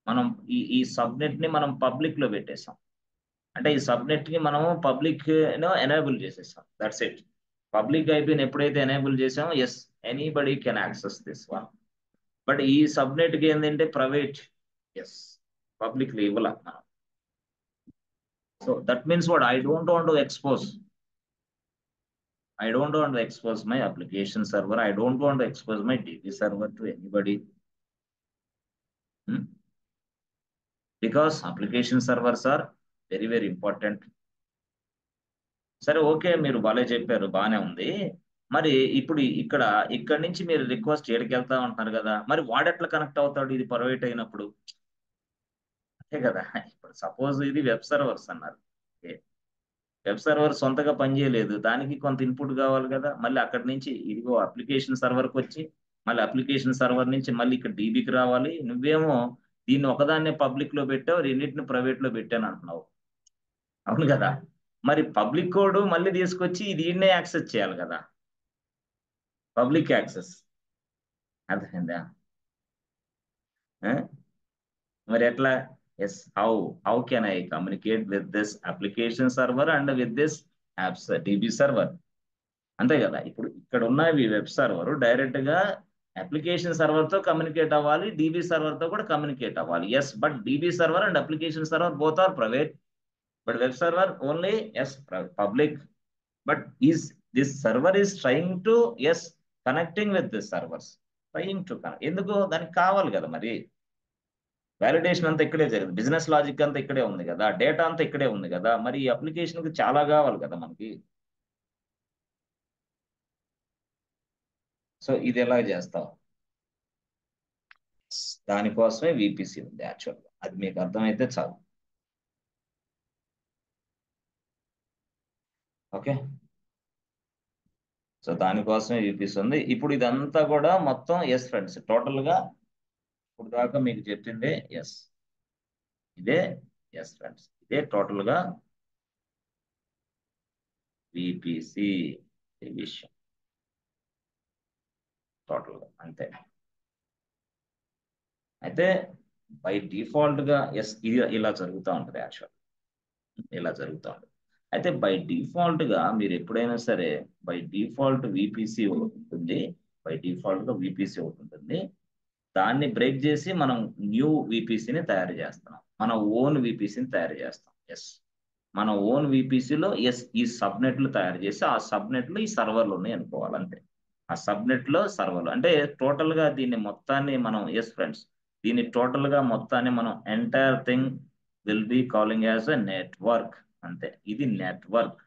మనం ఈ సబ్నెట్ ని మనం పబ్లిక్ లో పెట్టేసాం. అంటే ఈ సబ్నెట్ ని మనం పబ్లిక్ ఎనేబుల్ చేసేసాం. That's it. పబ్లిక్ అయిపోయిన ఎప్పుడైతే ఎనేబుల్ చేసామో yes, anybody can access this one. But ఈ సబ్నెట్ కి ఏంటంటే ప్రైవేట్. ఎస్, పబ్లిక్ లో ఇవ్వాల మనం. So that means what? I don't want to expose my application server. I don't want to expose my DB server to anybody. Because application servers are very, very important. సరే okay, మీరు బాగా చెప్పారు, బాగానే ఉంది. మరి ఇప్పుడు ఇక్కడ నుంచి మీరు రిక్వెస్ట్ ఏడికి వెళ్తా ఉంటున్నారు కదా, మరి వాడెట్లా కనెక్ట్ అవుతాడు ఇది ప్రైవేట్ అయినప్పుడు? అంతే కదా. ఇప్పుడు సపోజ్ ఇది వెబ్ సర్వర్స్ అన్నారు, వెబ్ సర్వర్ సొంతగా పనిచేయలేదు, దానికి కొంత ఇన్పుట్ కావాలి కదా. మళ్ళీ అక్కడి నుంచి ఇదిగో అప్లికేషన్ సర్వర్కి వచ్చి, మళ్ళీ అప్లికేషన్ సర్వర్ నుంచి మళ్ళీ ఇక్కడ డీబీకి రావాలి. నువ్వేమో దీన్ని ఒకదాన్నే పబ్లిక్ లో పెట్టావు, రెండింటిని ప్రైవేట్ లో పెట్టాను అంటున్నావు. అవును కదా. మరి పబ్లిక్ కోడ్ మళ్ళీ తీసుకొచ్చి దీన్నే యాక్సెస్ చేయాలి కదా, పబ్లిక్ యాక్సెస్. అర్థమైందా? మరి ఎట్లా? Yes, how can I communicate with this application server and with this apps DB server? అంతే కదా. ఇప్పుడు ఇక్కడ ఉన్నవి వెబ్ సర్వర్ డైరెక్ట్ గా అప్లికేషన్ సర్వర్ తో కమ్యూనికేట్ అవ్వాలి, డీబీ సర్వర్ తో కూడా కమ్యూనికేట్ అవ్వాలి. Yes, but DB server and application server both are private, but web server only yes public. But this server is trying to yes connecting with this servers, trying to connect. ఎందుకు? దానికి కావాలి కదా మరి. Validation అంతా ఇక్కడే జరిగింది, business logic అంతా ఇక్కడే ఉంది కదా, డేటా అంతా ఇక్కడే ఉంది కదా. మరి ఈ అప్లికేషన్ కి చాలా కావాలి కదా మనకి. సో ఇది ఎలా చేస్తాం? దానికోసమే VPC ఉంది యాక్చువల్గా, అది మీకు అర్థమైతే చాలు. ఓకే, సో దానికోసమే VPC ఉంది. ఇప్పుడు ఇదంతా కూడా మొత్తం ఎస్ ఫ్రెండ్స్, టోటల్ గా ఇప్పుడు దాకా మీకు చెప్పిందే ఎస్, ఇదే ఎస్ ఫ్రెండ్స్. ఇదే టోటల్ గా విపిసి విషయం టోటల్ గా అంతే. అయితే బై డిఫాల్ట్ గా ఎస్ ఇది ఇలా జరుగుతూ ఉంటుంది యాక్చువల్, ఇలా జరుగుతూ ఉంటుంది. అయితే బై డిఫాల్ట్ గా మీరు ఎప్పుడైనా సరే బై డిఫాల్ట్ విపిసి ఉంటుంది, బై డిఫాల్ట్ గా విపిసి ఉంటుంది. దాన్ని బ్రేక్ చేసి మనం న్యూ విపిసిని తయారు చేస్తాం, మన ఓన్ విపిసిని తయారు చేస్తాం. ఎస్, మన ఓన్ విపిసిలో ఎస్ ఈ సబ్నెట్లు తయారు చేసి ఆ సబ్నెట్లు ఈ సర్వర్లు ఉన్నాయి అనుకోవాలి అంతే. ఆ సబ్నెట్ లో సర్వర్లు అంటే టోటల్ గా దీన్ని మొత్తాన్ని మనం ఎస్ ఫ్రెండ్స్, దీన్ని టోటల్ గా మొత్తాన్ని మనం entire thing will be calling as a network అంతే. ఇది నెట్వర్క్.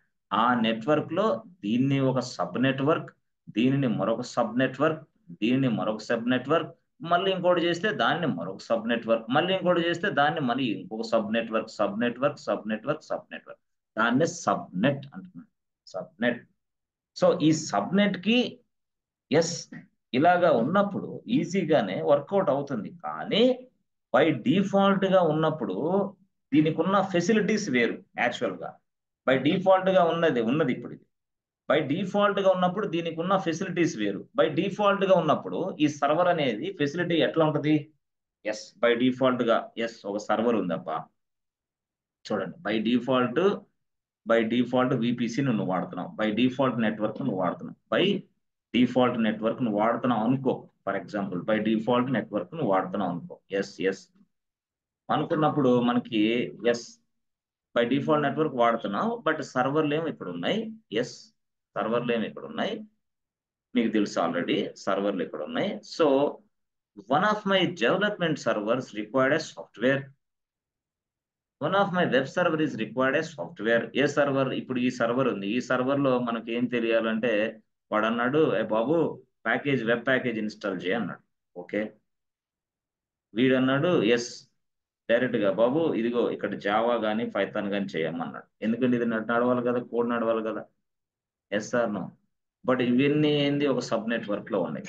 ఆ నెట్వర్క్ లో దీన్ని ఒక సబ్ నెట్వర్క్, దీనిని మరొక సబ్ నెట్వర్క్, దీనిని మరొక సబ్ నెట్వర్క్, మళ్ళీ ఇంకోటి చేస్తే దాన్ని మరొక సబ్ నెట్వర్క్, మళ్ళీ ఇంకోటి చేస్తే దాన్ని మళ్ళీ ఇంకొక sub network, sub network, sub network, sub network. దాన్ని సబ్ నెట్ అంటున్నాను, సబ్ నెట్. సో ఈ సబ్ నెట్ కి ఎస్ ఇలాగా ఉన్నప్పుడు ఈజీగానే వర్కౌట్ అవుతుంది. కానీ బై డిఫాల్ట్ గా ఉన్నప్పుడు దీనికి ఉన్న ఫెసిలిటీస్ వేరు యాక్చువల్ గా. బై డిఫాల్ట్ గా ఉన్నది ఇప్పుడు ఇది. బై డిఫాల్ట్ గా ఉన్నప్పుడు దీనికి ఉన్న ఫెసిలిటీస్ వేరు. బై డిఫాల్ట్ గా ఉన్నప్పుడు ఈ సర్వర్ అనేది ఫెసిలిటీ ఎట్లా ఉంటుంది? ఎస్ బై డిఫాల్ట్ గా ఎస్ ఒక సర్వర్ ఉందబ్బా, చూడండి బై డిఫాల్ట్ విపిసి నువ్వు వాడుతున్నావు, బై డిఫాల్ట్ నెట్వర్క్ నువ్వు వాడుతున్నావు, బై డిఫాల్ట్ నెట్వర్క్ నువ్వు వాడుతున్నావు అనుకో. For example by default network నువ్వు వాడుతున్నావు అనుకో. ఎస్ ఎస్ అనుకున్నప్పుడు మనకి ఎస్ బై డిఫాల్ట్ నెట్వర్క్ వాడుతున్నావు, బట్ సర్వర్లు ఏమి ఇక్కడ ఉన్నాయి. ఎస్ సర్వర్లు ఏమి ఇక్కడ ఉన్నాయి, మీకు తెలుసు ఆల్రెడీ సర్వర్లు ఇక్కడ ఉన్నాయి. So one of my development servers required a software, one of my web server is required A software. A server? ఇప్పుడు ఈ సర్వర్ ఉంది, ఈ సర్వర్ లో మనకి ఏం తెలియాలంటే వాడు అన్నాడు, ఏ బాబు ప్యాకేజ్ వెబ్ ప్యాకేజ్ ఇన్స్టాల్ చేయ అన్నాడు. ఓకే, వీడు అన్నాడు ఎస్ డైరెక్ట్ గా బాబు ఇదిగో ఇక్కడ జావా కానీ పైథాన్ కానీ చేయమన్నాడు. ఎందుకంటే ఇది నడవాలి కదా, కోడ్ నడవాలి కదా. ఎస్ సార్ నో, బట్ ఇవన్నీ ఏంది ఒక సబ్ నెట్వర్క్ లో ఉన్నాయి.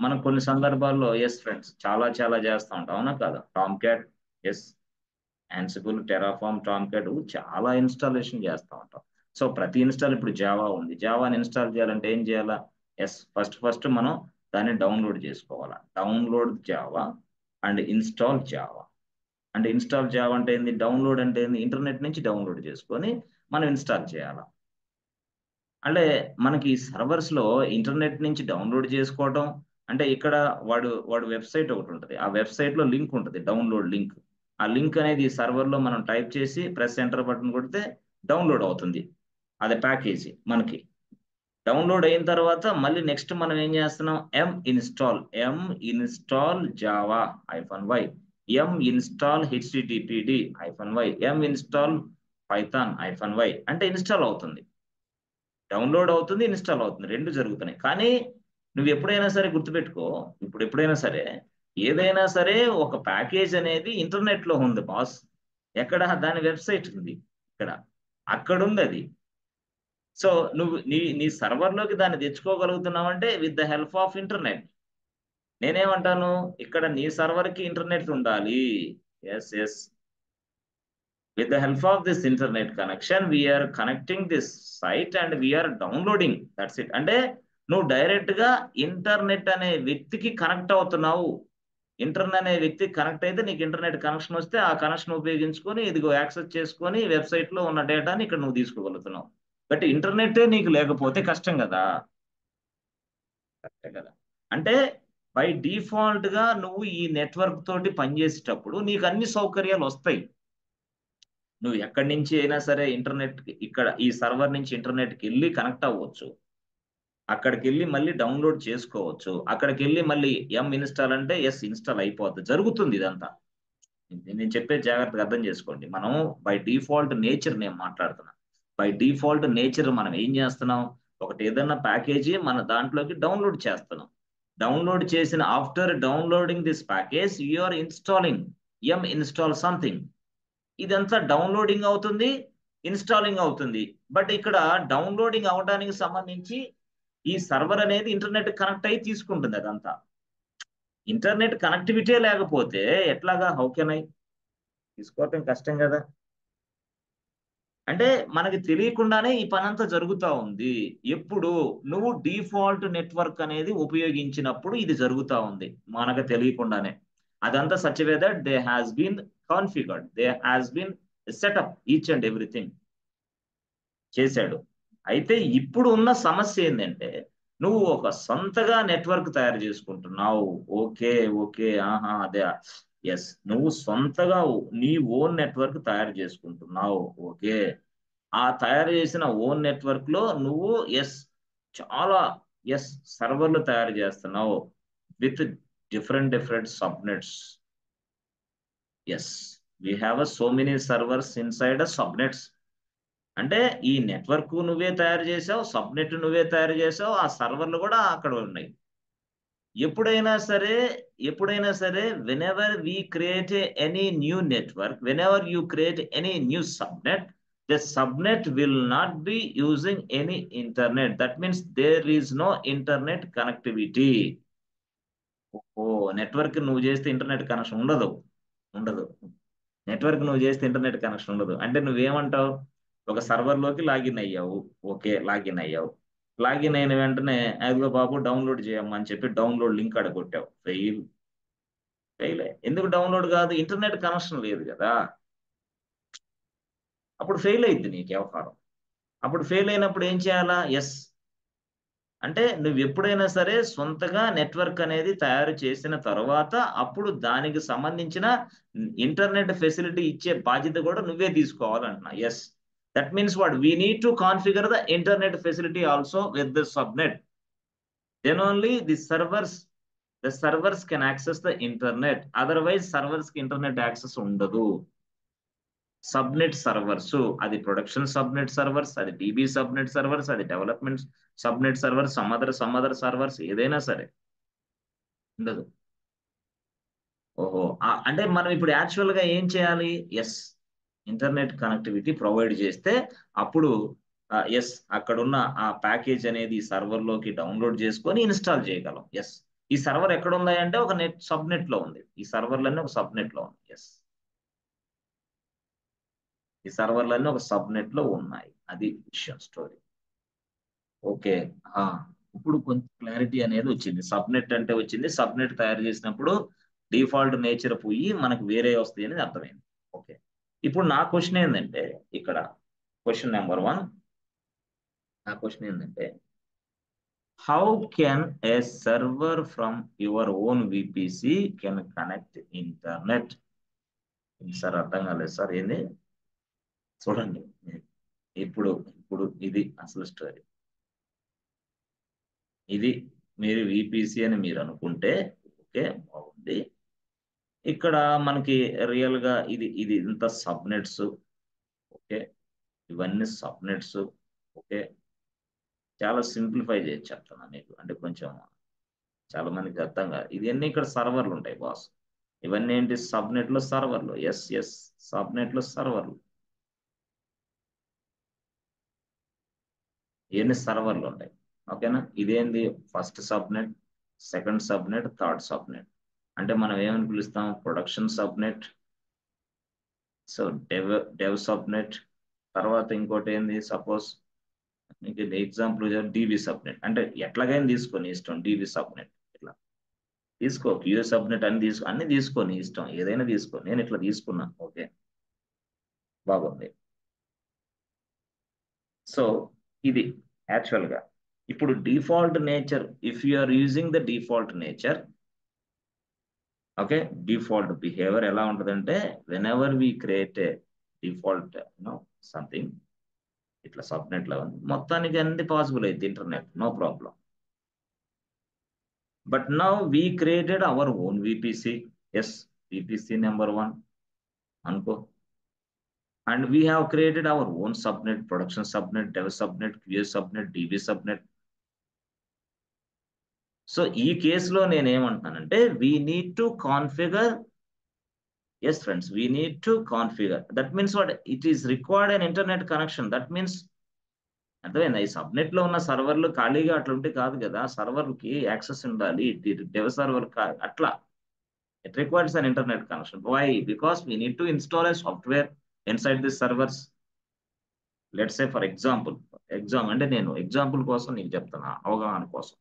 మనం కొన్ని సందర్భాల్లో ఎస్ ఫ్రెండ్స్ చాలా చాలా చేస్తూ ఉంటాం, అవునా కదా? Tomcat yes, Ansible, Terraform, Tomcat చాలా ఇన్స్టాలేషన్ చేస్తూ ఉంటాం. సో ప్రతి ఇన్స్టాల్ ఇప్పుడు జావా ఉంది, జావాని ఇన్స్టాల్ చేయాలంటే ఏం చేయాలా? ఎస్ ఫస్ట్ మనం దాన్ని డౌన్లోడ్ చేసుకోవాలా. Download Java and install Java. అంటే ఇన్స్టాల్ జావా అంటే ఏంది, డౌన్లోడ్ అంటే ఏంది, ఇంటర్నెట్ నుంచి డౌన్లోడ్ చేసుకొని మనం ఇన్స్టాల్ చేయాలా. అంటే మనకి సర్వర్స్ లో ఇంటర్నెట్ నుంచి డౌన్లోడ్ చేసుకోవటం అంటే ఇక్కడ వాడు వెబ్సైట్ ఒకటి ఉంటుంది, ఆ వెబ్సైట్ లో లింక్ ఉంటుంది, డౌన్లోడ్ లింక్. ఆ లింక్ అనేది సర్వర్ లో మనం టైప్ చేసి ప్రెస్ ఎంటర్ బటన్ కొడితే డౌన్లోడ్ అవుతుంది. అదే ప్యాకేజీ మనకి డౌన్లోడ్ అయిన తర్వాత మళ్ళీ నెక్స్ట్ మనం ఏం చేస్తున్నాం, ఎం ఇన్స్టాల్ జావా -y, ఎం ఇన్స్టాల్ httpd -y, ఎం ఇన్స్టాల్ పైథాన్ -y అంటే ఇన్స్టాల్ అవుతుంది, డౌన్లోడ్ అవుతుంది, ఇన్స్టాల్ అవుతుంది, రెండు జరుగుతున్నాయి. కానీ నువ్వు ఎప్పుడైనా సరే గుర్తుపెట్టుకో, ఇప్పుడు ఎప్పుడైనా సరే ఏదైనా సరే ఒక ప్యాకేజ్ అనేది ఇంటర్నెట్ లో ఉంది బాస్. ఎక్కడ? దాని వెబ్సైట్ ఉంది ఇక్కడ, అక్కడ ఉంది అది. సో నువ్వు నీ సర్వర్లోకి దాన్ని తెచ్చుకోగలుగుతున్నావు అంటే with the help of internet. నేనేమంటాను, ఇక్కడ నీ సర్వర్కి ఇంటర్నెట్ ఉండాలి. Yes yes, with the help of this internet connection we are connecting this site and we are downloading, that's it. అంటే నువ్వు డైరెక్ట్ గా ఇంటర్నెట్ అనే వ్యక్తికి కనెక్ట్ అవుతున్నావు. ఇంటర్నెట్ అనే వ్యక్తికి కనెక్ట్ అయితే నీకు ఇంటర్నెట్ కనెక్షన్ వస్తే ఆ కనెక్షన్ ఉపయోగించుకొని ఇదిగో యాక్సెస్ చేసుకొని వెబ్సైట్ లో ఉన్న డేటాని ఇక్కడ నువ్వు తీసుకోగలుగుతున్నావు. బట్ ఇంటర్నెట్ నీకు లేకపోతే కష్టం కదా, కరెక్టే కదా. అంటే బై డిఫాల్ట్ గా నువ్వు ఈ నెట్వర్క్ తోటి పనిచేసేటప్పుడు నీకు అన్ని సౌకర్యాలు వస్తాయి. నువ్వు ఎక్కడి నుంచి అయినా సరే ఇంటర్నెట్ ఇక్కడ ఈ సర్వర్ నుంచి ఇంటర్నెట్కి వెళ్ళి కనెక్ట్ అవ్వచ్చు, అక్కడికి వెళ్ళి మళ్ళీ డౌన్లోడ్ చేసుకోవచ్చు, అక్కడికి వెళ్ళి మళ్ళీ ఎం ఇన్స్టాల్ అంటే ఎస్ ఇన్స్టాల్ అయిపోద్ది, జరుగుతుంది ఇదంతా. నేను చెప్పే జాగ్రత్తగా అర్థం చేసుకోండి. మనం బై డిఫాల్ట్ నేచర్ నేను మాట్లాడుతున్నా. బై డిఫాల్ట్ నేచర్ మనం ఏం చేస్తున్నాం, ఒకటి ఏదన్నా ప్యాకేజీ మన దాంట్లోకి డౌన్లోడ్ చేస్తున్నాం. డౌన్లోడ్ చేసిన after downloading this package you are installing um install something. ఇదంతా డౌన్లోడింగ్ అవుతుంది, ఇన్స్టాలింగ్ అవుతుంది. బట్ ఇక్కడ డౌన్లోడింగ్ అవడానికి సంబంధించి ఈ సర్వర్ అనేది ఇంటర్నెట్ కనెక్ట్ అయ్యి తీసుకుంటుంది అదంతా. ఇంటర్నెట్ కనెక్టివిటీ లేకపోతే ఎట్లాగా? How can I? తీసుకోవటం కష్టం కదా. అంటే మనకి తెలియకుండానే ఈ పనంతా జరుగుతా ఉంది. ఎప్పుడు నువ్వు డిఫాల్ట్ నెట్వర్క్ అనేది ఉపయోగించినప్పుడు ఇది జరుగుతా ఉంది మనకు తెలియకుండానే. అదంతా such way that they has been configured, they has been setup each and everything చేశాడు. అయితే ఇప్పుడు ఉన్న సమస్య ఏంటంటే నువ్వు ఒక సొంతగా నెట్వర్క్ తయారు చేసుకుంటున్నావు. ఓకే ఓకే, ఆహా అదే, ఎస్, నువ్వు సొంతగా నీ ఓన్ నెట్వర్క్ తయారు చేసుకుంటున్నావు. ఓకే, ఆ తయారు చేసిన ఓన్ నెట్వర్క్ లో నువ్వు చాలా ఎస్ సర్వర్లు తయారు చేస్తున్నావు with different different subnets. Yes, we have so many servers inside subnets. అంటే ఈ నెట్వర్క్ నువ్వే తయారు చేసావు, సబ్నెట్ నువ్వే తయారు చేసావు, ఆ సర్వర్లు కూడా అక్కడ ఉన్నాయి. ఎప్పుడైనా సరే ఎప్పుడైనా సరే whenever we create any new network, whenever you create any new subnet, the subnet will not be using any internet. That means there is no internet connectivity. ఓ, నెట్వర్క్ నువ్వు చేస్తే ఇంటర్నెట్ కనెక్షన్ ఉండదు. ఉండదు. నెట్వర్క్ నువ్వు చేస్తే internet connection ఉండదు అంటే నువ్వేమంటావు? ఒక సర్వర్ లోకి లాగిన్ అయ్యావు. ఓకే, లాగిన్ అయ్యావు. లాగిన్ అయిన వెంటనే అదిగో బాబు డౌన్లోడ్ చేయమ్మా అని చెప్పి డౌన్లోడ్ లింక్ అడగొట్టావు. ఫెయిల్. ఫెయిల్. ఎందుకు డౌన్లోడ్ కాదు? ఇంటర్నెట్ కనెక్షన్ లేదు కదా. అప్పుడు ఫెయిల్ అయింది నీకు వ్యవహారం. అప్పుడు ఫెయిల్ అయినప్పుడు ఏం చేయాలా? ఎస్, అంటే నువ్వు ఎప్పుడైనా సరే సొంతగా నెట్వర్క్ అనేది తయారు చేసిన తర్వాత అప్పుడు దానికి సంబంధించిన ఇంటర్నెట్ ఫెసిలిటీ ఇచ్చే బాధ్యత కూడా నువ్వే తీసుకోవాలంటున్నా. Yes, that means what we need to configure the internet facility also with the subnet. Then only the servers can access the internet. Otherwise servers కి ఇంటర్నెట్ యాక్సెస్ ఉండదు. సబ్నెట్ సర్వర్స్, అది production subnet servers, అది DB subnet servers, అది development subnet servers, some other servers, ఏదైనా సరే ఉండదు. ఓహో, అంటే మనం ఇప్పుడు యాక్చువల్ గా ఏం చేయాలి? ఎస్, ఇంటర్నెట్ కనెక్టివిటీ ప్రొవైడ్ చేస్తే అప్పుడు ఎస్ అక్కడున్న ఆ ప్యాకేజ్ అనేది సర్వర్ లోకి డౌన్లోడ్ చేసుకొని ఇన్స్టాల్ చేయగలం. ఎస్, ఈ సర్వర్ ఎక్కడ ఉంది అంటే ఒక సబ్నెట్ లో ఉంది. ఈ సర్వర్లన్నీ ఒక సబ్నెట్ లో ఉంది. ఎస్, ఈ సర్వర్లన్నీ ఒక సబ్నెట్ లో ఉన్నాయి. అది విషయం, స్టోరీ. ఓకే, ఇప్పుడు కొంచెం క్లారిటీ అనేది వచ్చింది. సబ్నెట్ అంటే వచ్చింది. సబ్నెట్ తయారు చేసినప్పుడు డిఫాల్ట్ నేచర్ పోయి మనకు వేరే వస్తాయి అనేది అర్థమైంది. ఓకే, ఇప్పుడు నా క్వశ్చన్ ఏంటంటే ఇక్కడ క్వశ్చన్ నెంబర్ 1, నా క్వశ్చన్ ఏంటంటే how can A server from your own VPC can connect internet? Sir అర్థం కాలేదు సార్, ఏంది? చూడండి, ఇప్పుడు ఇప్పుడు ఇది అసలు స్టోరీ. ఇది మీరు విపిసి అని మీరు అనుకుంటే ఓకే, బాగుంది. ఇక్కడ మనకి రియల్ గా ఇది ఇంత సబ్నెట్స్. ఓకే, ఇవన్నీ సబ్నెట్స్. ఓకే, చాలా సింప్లిఫై చేసి చెప్తున్నా మీకు, అంటే కొంచెం చాలా మందికి అర్థం కాదు. ఇవన్నీ ఇక్కడ సర్వర్లు ఉంటాయి బాస్. ఇవన్నీ ఏంటి? సబ్నెట్ లో సర్వర్లు. ఎస్ ఎస్, సబ్నెట్ లో సర్వర్లు. ఇవన్నీ సర్వర్లు ఉంటాయి. ఓకేనా? ఇదేంది? First subnet, second subnet, third subnet. అంటే మనం ఏమని పిలుస్తాం? Production subnet, so dev subnet. తర్వాత ఇంకోటి ఏంది? సపోజ్ మీకు ఎగ్జాంపుల్ డివి సబ్నెట్. అంటే ఎట్లాగైనా తీసుకొని ఇష్టం. డివి సబ్నెట్ ఇట్లా తీసుకో, క్యూ సబ్నెట్ అని తీసుకో, అన్ని తీసుకొని ఇష్టం, ఏదైనా తీసుకో. నేను ఇట్లా తీసుకున్నా. ఓకే, బాగుంది. సో ఇది యాక్చువల్ గా ఇప్పుడు default nature. If you are using the default nature, okay, default behaviour ఎలా ఉంటుందంటే whenever we create a default something, ఇట్లా సబ్నెట్ లో ఉంది, మొత్తానికి అన్ని పాసిబుల్ అయితే internet, no problem. But now we created our own VPC. Yes, VPC number 1 అనుకో. And we have created our own subnet, production subnet, dev subnet, QA subnet, DB subnet. So ఈ కేసులో నేనేమంటున్నానంటే we need to configure. Yes friends, we need to configure. That means what? It is required an internet connection. That means అర్థమైందా? ఈ subnet లో ఉన్న సర్వర్లు ఖాళీగా అట్లా ఉంటే కాదు కదా, సర్వర్కి యాక్సెస్ ఉండాలి. డెవ్ సర్వర్ అట్లా it requires an internet connection. Why? Because we need to install a software inside this servers. Let's say for example, అంటే నేను ఎగ్జాంపుల్ కోసం నీకు చెప్తున్నా, అవగాహన కోసం.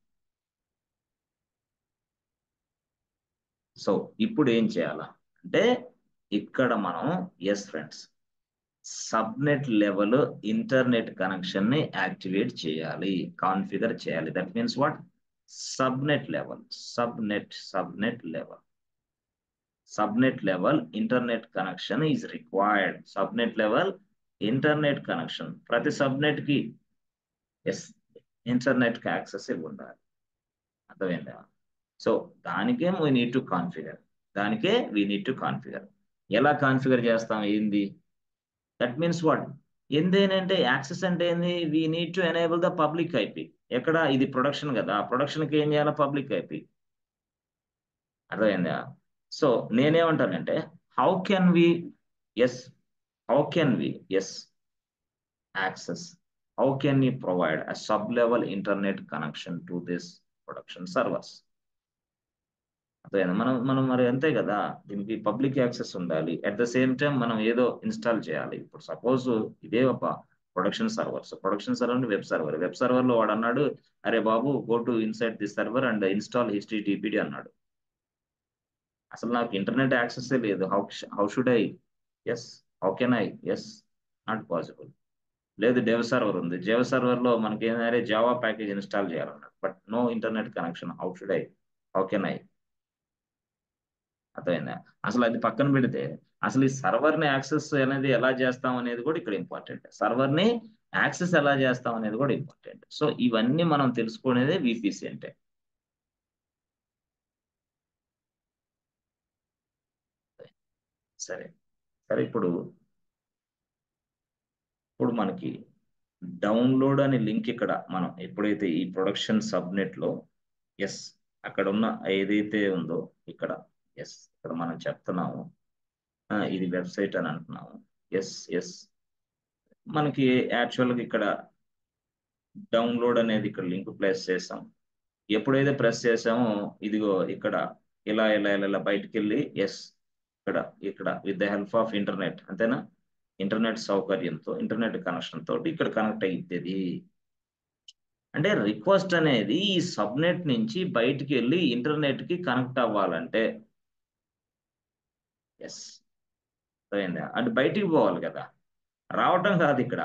సో ఇప్పుడు ఏం చేయాలా అంటే, ఇక్కడ మనం yes friends, subnet level internet connection ని యాక్టివేట్ చేయాలి, కాన్ఫిగర్ చేయాలి. That means what? Subnet level, subnet level internet connection is required. Subnet level internet connection, ప్రతి సబ్నెట్ కి ఎస్ ఇంటర్నెట్ కి యాక్సెస్ ఉండాలి. అర్థమైందా? సో దానికే వీ నీడ్ టు కాన్ఫిగర్, ఎలా కాన్ఫిగర్ చేస్తాం ఏంది? That means what? ఏందేనంటే యాక్సెస్ అంటే ఏంది? We need to enable the public IP. ఎక్కడ? ఇది ప్రొడక్షన్ కదా, ప్రొడక్షన్కి ఏం చేయాలి? Public IP. అర్థమైందా? సో నేనేమంటానంటే, how can we yes how can we yes access, how can we provide a sub level internet connection to this production servers? అర్థమైందా? మనం మరి అంతే కదా, దీనికి పబ్లిక్ యాక్సెస్ ఉండాలి. అట్ ద సేమ్ టైం మనం ఏదో ఇన్స్టాల్ చేయాలి. ఇప్పుడు సపోజ్ ఇదే ఒక ప్రొడక్షన్ సర్వర్, వెబ్ సర్వర్ లో వాడు అన్నాడు, అరే బాబు go to inside this server and install HTTPD అన్నాడు. అసలు నాకు ఇంటర్నెట్ యాక్సెస్ లేదు. How should I yes how can I yes not possible. లేదు, డెవ్ సర్వర్ ఉంది, డెవ్ సర్వర్ లో మనకి ఏంటంటే జావా ప్యాకేజ్ ఇన్స్టాల్ చేయాలన్నాడు, but no internet connection. How should I, how can I? అర్థమైందా? అసలు అది పక్కన పెడితే, అసలు ఈ సర్వర్ ని యాక్సెస్ అనేది ఎలా చేస్తాం అనేది కూడా ఇక్కడ ఇంపార్టెంట్. సర్వర్ ని యాక్సెస్ ఎలా చేస్తాం అనేది కూడా ఇంపార్టెంట్. సో ఇవన్నీ మనం తెలుసుకునేదే విపిసి అంటే. సరే సరే, ఇప్పుడు మనకి డౌన్లోడ్ అనే లింక్ ఇక్కడ మనం ఎప్పుడైతే ఈ ప్రొడక్షన్ సబ్నెట్ లో ఎస్ అక్కడ ఉన్న ఏదైతే ఉందో ఇక్కడ, ఇక్కడ మనం చెప్తున్నాము, ఇది వెబ్సైట్ అని అంటున్నాము. ఎస్ మనకి యాక్చువల్గా ఇక్కడ డౌన్లోడ్ అనేది ఇక్కడ లింక్ ప్లేస్ చేసాం. ఎప్పుడైతే ప్రెస్ చేసామో ఇదిగో ఇక్కడ ఇలా బయటికి వెళ్ళి ఇక్కడ ఇక్కడ with the help of internet, అంతేనా? ఇంటర్నెట్ సౌకర్యంతో, ఇంటర్నెట్ కనెక్షన్ తోటి ఇక్కడ కనెక్ట్ అయ్యిద్ది. అంటే రిక్వెస్ట్ అనేది ఈ సబ్నెట్ నుంచి బయటికి వెళ్ళి ఇంటర్నెట్ కి కనెక్ట్ అవ్వాలంటే ఎస్ అయిందా, అంటే బయటికి పోవాలి కదా, రావటం కాదు ఇక్కడ.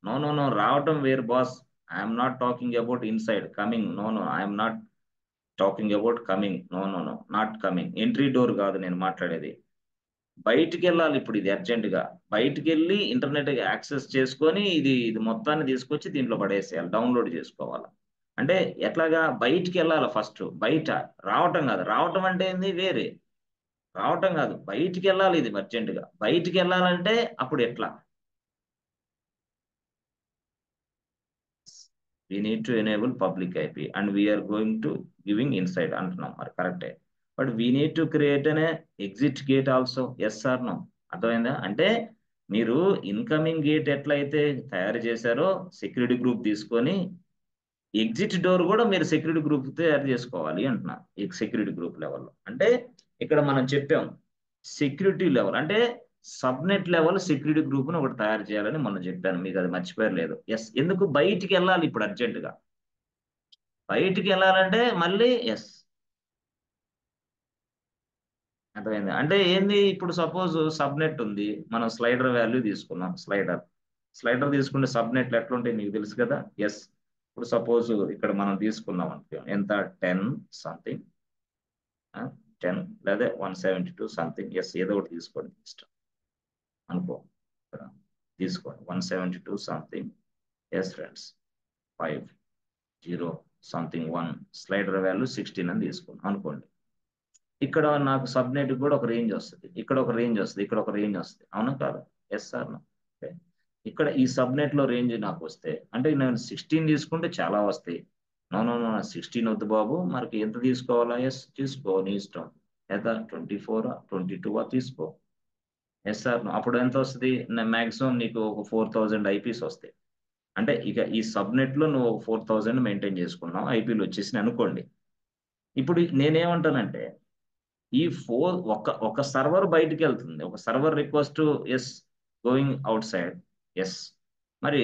నో రావటం వేరు boss. I'm not talking about inside coming. No I'm not talking about coming. No not coming. Entry door కాదు నేను మాట్లాడేది. బయటికి వెళ్ళాలి. ఇప్పుడు ఇది అర్జెంట్ గా బయటికి వెళ్ళి ఇంటర్నెట్ యాక్సెస్ చేసుకొని ఇది మొత్తాన్ని తీసుకొచ్చి దీంట్లో పడేసేయాలి, డౌన్లోడ్ చేసుకోవాలి. అంటే ఎట్లాగా? బయటికి వెళ్ళాలి ఫస్ట్. బయట రావటం కాదు. రావటం అంటే ఏంది? వేరే. రావటం కాదు, బయటికి వెళ్ళాలి. ఇది అర్జెంట్ గా బయటికి వెళ్ళాలంటే అప్పుడు ఎట్లా? we need to enable public IP and we are going to giving inside అంటున్నాం, మరి కరెక్టే. But we need to create an exit gate also, yes or no? అర్థమైందా? అంటే మీరు ఇన్కమింగ్ గేట్ ఎట్లయితే తయారు చేశారో సెక్యూరిటీ గ్రూప్ తీసుకొని, ఎగ్జిట్ డోర్ కూడా మీరు సెక్యూరిటీ గ్రూప్ తయారు చేసుకోవాలి అంటున్నా. ఈ సెక్యూరిటీ గ్రూప్ లెవెల్లో అంటే ఇక్కడ మనం చెప్పాం సెక్యూరిటీ లెవెల్ అంటే సబ్నెట్ లెవెల్ సెక్యూరిటీ గ్రూప్ ని ఒకటి తయారు చేయాలని మనం చెప్పాను, మీకు అది మర్చిపోయారు లేదు. ఎందుకు? బయటికి వెళ్ళాలి ఇప్పుడు అర్జెంట్ గా. బయటికి వెళ్ళాలంటే మళ్ళీ అర్థమైంది. అంటే ఏంది? ఇప్పుడు సపోజ్ సబ్నెట్ ఉంది, మనం స్లైడర్ వాల్యూ తీసుకున్నాం. స్లైడర్ తీసుకుంటే సబ్నెట్లు ఎట్లుంటాయి నీకు తెలుసు కదా. ఇప్పుడు సపోజ్ ఇక్కడ మనం తీసుకున్నాం అనుకో, ఎంత 10 సంథింగ్, 10 లేదా 172 సంథింగ్, ఏదో ఒకటి తీసుకోండి ఇష్టం అనుకో. ఇక్కడ తీసుకోండి 172 something, friends 50 something 1 slider value 16 అని తీసుకున్నాం అనుకోండి. ఇక్కడ నాకు సబ్నెట్ కూడా ఒక రేంజ్ వస్తుంది, ఇక్కడ ఒక రేంజ్ వస్తుంది, ఇక్కడ ఒక రేంజ్ వస్తుంది, అవునా కాదా? సార్ ఇక్కడ ఈ సబ్నెట్ లో రేంజ్ నాకు వస్తే, అంటే నేను 16 తీసుకుంటే చాలా వస్తాయి. నో 16 వద్దు బాబు, మనకి ఎంత తీసుకోవాలా? తీసుకో, నీ ఇష్టం. లేదా 24 22 తీసుకో. సార్ అప్పుడు ఎంత వస్తుంది? మాక్సిమం నీకు ఒక 4000 ఐపీస్ వస్తాయి. అంటే ఇక ఈ సబ్నెట్ లో నువ్వు 4000 మెయింటైన్ చేసుకున్నావు, ఐపీలు వచ్చేసి అనుకోండి. ఇప్పుడు నేనేమంటానంటే ఈ ఒక సర్వర్ బయటికి వెళ్తుంది, ఒక server request yes going outside yes, మరి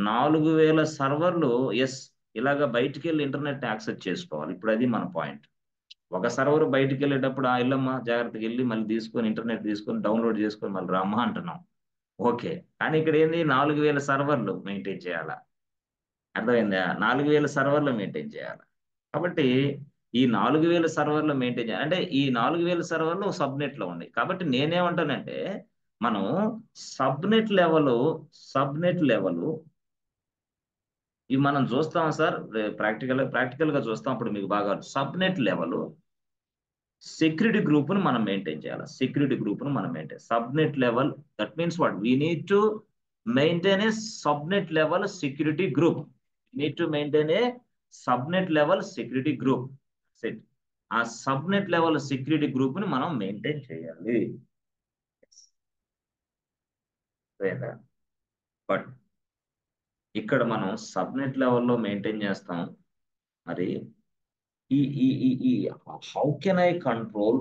4000 సర్వర్లు ఎస్ ఇలాగ బయటికి వెళ్ళి ఇంటర్నెట్ యాక్సెస్ చేసుకోవాలి. ఇప్పుడు అది మన పాయింట్. ఒక సర్వర్ బయటికి వెళ్ళేటప్పుడు ఆ ఇల్లమ్మ జాగ్రత్తగా వెళ్ళి మళ్ళీ తీసుకొని ఇంటర్నెట్ తీసుకొని డౌన్లోడ్ చేసుకొని మళ్ళీ రమ్మ అంటున్నాం. ఓకే, కానీ ఇక్కడ ఏంది 4000 సర్వర్లు మెయింటైన్ చేయాలా? అర్థమైందా? 4000 సర్వర్లు మెయింటైన్ చేయాలి. కాబట్టి ఈ 4000 సర్వర్లు మెయింటైన్ చేయాలి అంటే ఈ 4000 సర్వర్లు సబ్నెట్ లో ఉన్నాయి. కాబట్టి నేనేమంటానంటే మనం సబ్నెట్ లెవెల్ ఇవి మనం చూస్తాం సార్, ప్రాక్టికల్ గా చూస్తాం. అప్పుడు మీకు బాగా సబ్నెట్ లెవెల్ సెక్యూరిటీ గ్రూప్ ను మనం మెయింటైన్ చేయాలి. సెక్యూరిటీ గ్రూప్ ను మనం maintain subnet level, that means what we need to maintain a subnet level security group. Need to maintain a subnet level security group. ఆ సబ్నెట్ లెవెల్ సెక్యూరిటీ గ్రూప్ ని మనం maintain చేయాలి. But ఇక్కడ మనం subnet లెవెల్లో maintain చేస్తాం. మరి how can I control